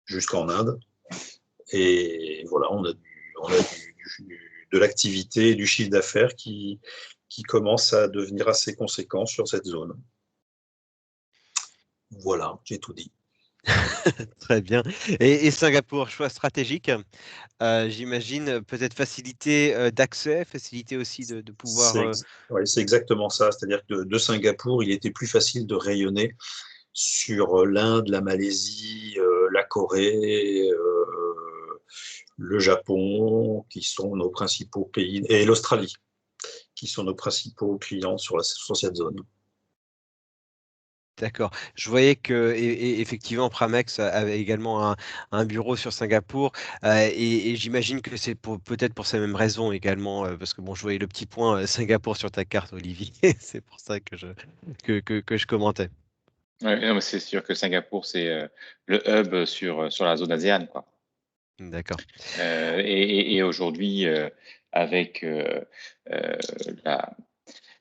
jusqu'en Inde. Et voilà, on a de l'activité, du chiffre d'affaires qui commence à devenir assez conséquent sur cette zone. Voilà, j'ai tout dit. Très bien. Et Singapour, choix stratégique, j'imagine, peut-être facilité d'accès, facilité aussi de pouvoir... C'est exactement ça, c'est-à-dire que de Singapour, il était plus facile de rayonner sur l'Inde, la Malaisie, la Corée, le Japon, qui sont nos principaux pays, et l'Australie, qui sont nos principaux clients sur cette zone. D'accord. Je voyais que effectivement Pramex avait également un bureau sur Singapour et j'imagine que c'est peut-être pour ces mêmes raisons également parce que bon, je voyais le petit point Singapour sur ta carte, Olivier. C'est pour ça que je commentais. Ouais, non, mais c'est sûr que Singapour, c'est le hub sur la zone ASEAN, quoi. D'accord. Et aujourd'hui, avec la,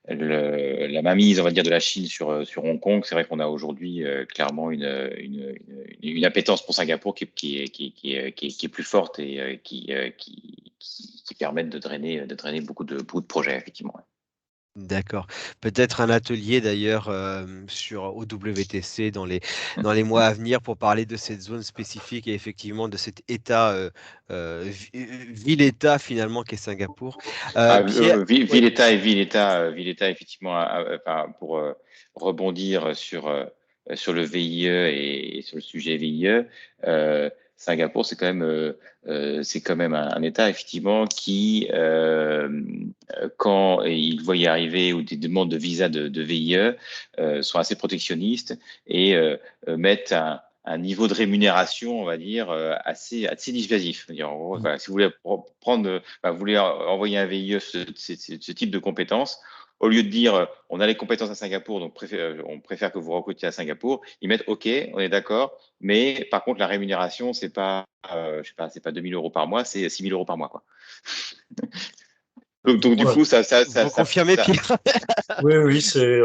la mainmise, on va dire, de la Chine sur Hong Kong, c'est vrai qu'on a aujourd'hui clairement une appétence pour Singapour qui est plus forte et qui permettent de drainer beaucoup de projets, effectivement. Ouais. D'accord. Peut-être un atelier d'ailleurs sur OWTC dans les mois à venir pour parler de cette zone spécifique et effectivement de cet état, ville-état finalement qu'est Singapour. Pierre, oui, Ville-État et ville-État, effectivement, enfin, pour rebondir sur le VIE et sur le sujet VIE, Singapour, c'est quand même un État, effectivement, qui, quand il voit y arriver ou des demandes de visa de VIE, sont assez protectionnistes et mettent un niveau de rémunération, on va dire, assez dissuasif. En gros, voilà, si vous voulez vous voulez envoyer un VIE ce type de compétences, au lieu de dire on a les compétences à Singapour, donc on préfère que vous recrutiez à Singapour, ils mettent OK, on est d'accord, mais par contre la rémunération c'est pas c'est pas 2 000 € par mois, c'est 6 000 € par mois, quoi. Donc du coup ça vous confirmez, Pierre? Oui, exactement.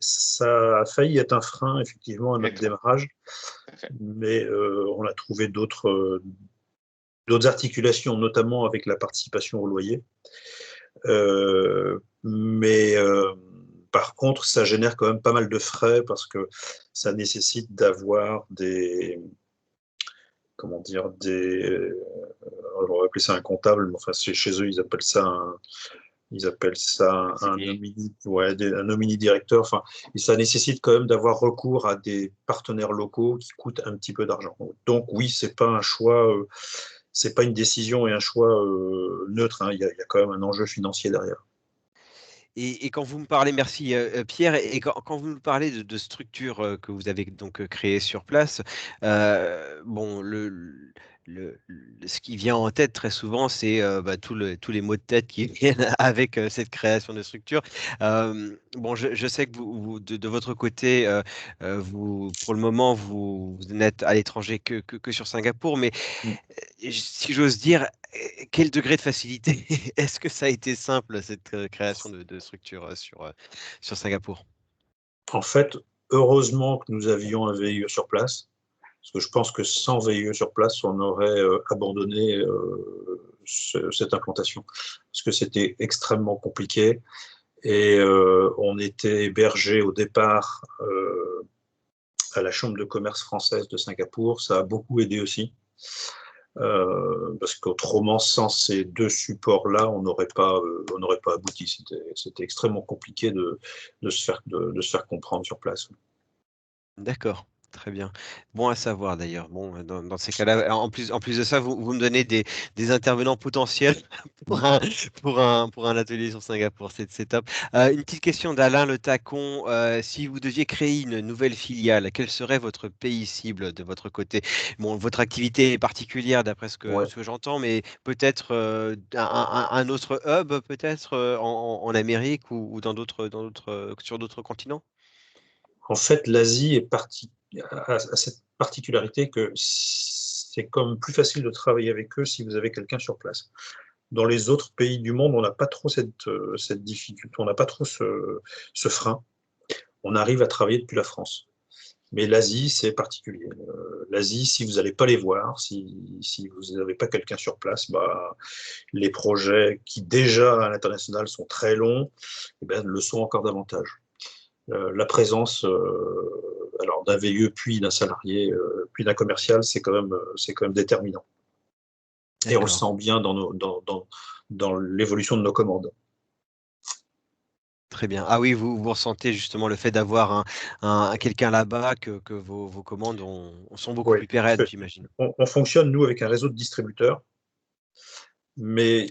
ça a failli être un frein effectivement à notre Exactement. démarrage, mais on a trouvé d'autres articulations, notamment avec la participation au loyer. Par contre, ça génère quand même pas mal de frais parce que ça nécessite d'avoir on va appeler ça un comptable, mais enfin chez eux ils appellent ça un nomini directeur. Enfin, et ça nécessite quand même d'avoir recours à des partenaires locaux qui coûtent un petit peu d'argent. Donc oui, c'est pas un choix, c'est pas une décision et un choix neutre. Hein. Il y a quand même un enjeu financier derrière. Et quand vous me parlez, merci Pierre, et quand vous nous parlez de structures que vous avez donc créées sur place, bon, ce qui vient en tête très souvent, c'est tous les maux de tête qui viennent avec cette création de structure. Bon, je sais que de votre côté, pour le moment, vous n'êtes à l'étranger que sur Singapour, mais si j'ose dire, quel degré de facilité? Est-ce que ça a été simple, cette création de structure sur Singapour? En fait, heureusement que nous avions un VIE sur place, parce que je pense que sans VIE sur place, on aurait abandonné cette implantation, parce que c'était extrêmement compliqué. Et on était hébergé au départ à la Chambre de commerce française de Singapour. Ça a beaucoup aidé aussi. Parce qu'autrement, sans ces deux supports-là, on n'aurait pas abouti. C'était extrêmement compliqué de se faire comprendre sur place. D'accord, très bien. Bon à savoir d'ailleurs. Bon, dans ces cas-là, en plus de ça, vous me donnez des intervenants potentiels pour un atelier sur Singapour. C'est top. Une petite question d'Alain Le Tacon. Si vous deviez créer une nouvelle filiale, quel serait votre pays cible de votre côté? Bon, votre activité est particulière d'après ce que j'entends, mais peut-être un autre hub, peut-être en Amérique ou sur d'autres continents? En fait, l'Asie a cette particularité que c'est comme plus facile de travailler avec eux si vous avez quelqu'un sur place. Dans les autres pays du monde, on n'a pas trop cette difficulté, on n'a pas trop ce frein. On arrive à travailler depuis la France. Mais l'Asie, c'est particulier. L'Asie, si vous n'allez pas les voir, si vous n'avez pas quelqu'un sur place, les projets qui déjà à l'international sont très longs, le sont encore davantage. La présence d'un VIE puis d'un salarié puis d'un commercial, c'est quand même déterminant. Et on le sent bien dans l'évolution de nos commandes. Très bien. Ah oui, vous ressentez justement le fait d'avoir quelqu'un là-bas que vos commandes sont beaucoup Oui, plus parce pérennes, que j'imagine. on fonctionne, nous, avec un réseau de distributeurs, mais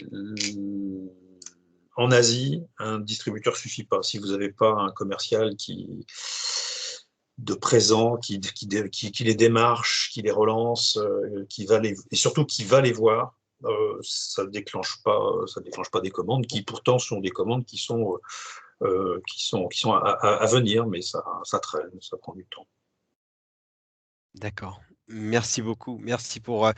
en Asie, un distributeur suffit pas. Si vous n'avez pas un commercial de présent, qui les démarche, qui les relance, et surtout qui va les voir, ça déclenche pas des commandes qui pourtant sont des commandes qui sont à venir, mais ça traîne, ça prend du temps. D'accord. Merci beaucoup. Merci pour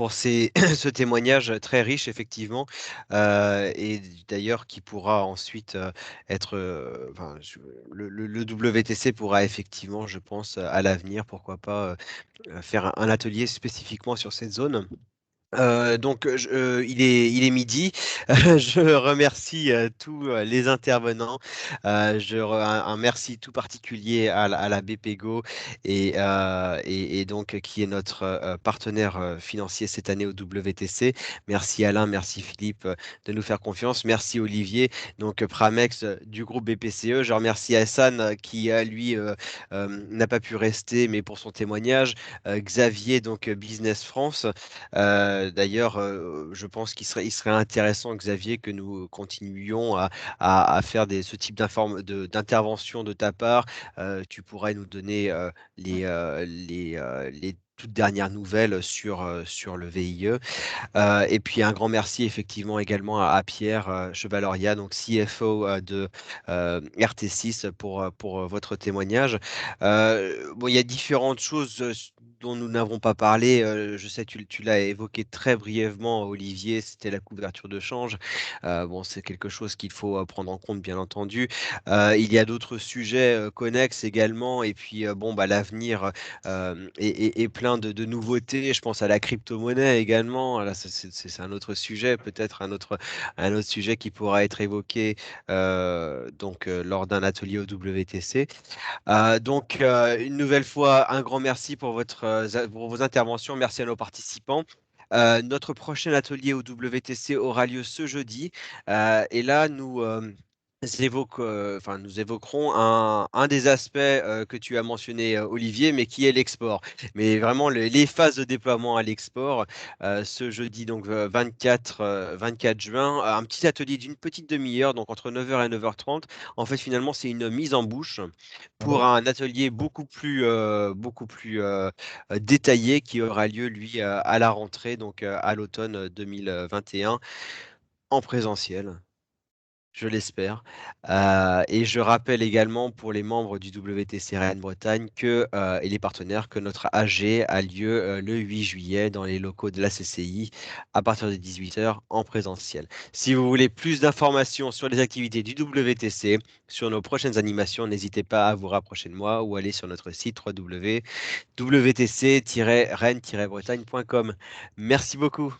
ce témoignage très riche, effectivement, et d'ailleurs qui pourra ensuite être, enfin, le WTC pourra effectivement, je pense, à l'avenir, pourquoi pas, faire un atelier spécifiquement sur cette zone. Donc, il est midi. Je remercie tous les intervenants. Un merci tout particulier à la BPGO et donc qui est notre partenaire financier cette année au WTC. Merci Alain, merci Philippe de nous faire confiance. Merci Olivier, donc Pramex du groupe BPCE. Je remercie Hassan qui lui n'a pas pu rester, mais pour son témoignage. Xavier, donc Business France. D'ailleurs, je pense il serait intéressant, Xavier, que nous continuions à faire ce type d'intervention de ta part. Tu pourrais nous donner les toutes dernières nouvelles sur le VIE. Et puis un grand merci effectivement également à Pierre Chevaloria, donc CFO de RT6 pour votre témoignage. Bon, il y a différentes choses dont nous n'avons pas parlé. Je sais, tu l'as évoqué très brièvement, Olivier, c'était la couverture de change. Bon, c'est quelque chose qu'il faut prendre en compte, bien entendu. Il y a d'autres sujets connexes également. Et puis, bon, bah, l'avenir et plein de nouveautés. Je pense à la crypto-monnaie également. Là, c'est un autre sujet, peut-être un autre sujet qui pourra être évoqué lors d'un atelier au WTC. Donc, une nouvelle fois, un grand merci pour vos interventions. Merci à nos participants. Notre prochain atelier au WTC aura lieu ce jeudi. Et là, nous évoquerons un des aspects que tu as mentionné, Olivier, mais qui est l'export. Mais vraiment, les phases de déploiement à l'export, ce jeudi, donc 24 juin, un petit atelier d'une petite demi-heure, donc entre 9h et 9h30. En fait, finalement, c'est une mise en bouche pour un atelier beaucoup plus détaillé qui aura lieu, lui, à la rentrée, donc à l'automne 2021, en présentiel. Je l'espère. Et je rappelle également pour les membres du WTC Rennes-Bretagne et les partenaires que notre AG a lieu le 8 juillet dans les locaux de la CCI à partir de 18h en présentiel. Si vous voulez plus d'informations sur les activités du WTC, sur nos prochaines animations, n'hésitez pas à vous rapprocher de moi ou aller sur notre site www.wtc-rennes-bretagne.com. Merci beaucoup.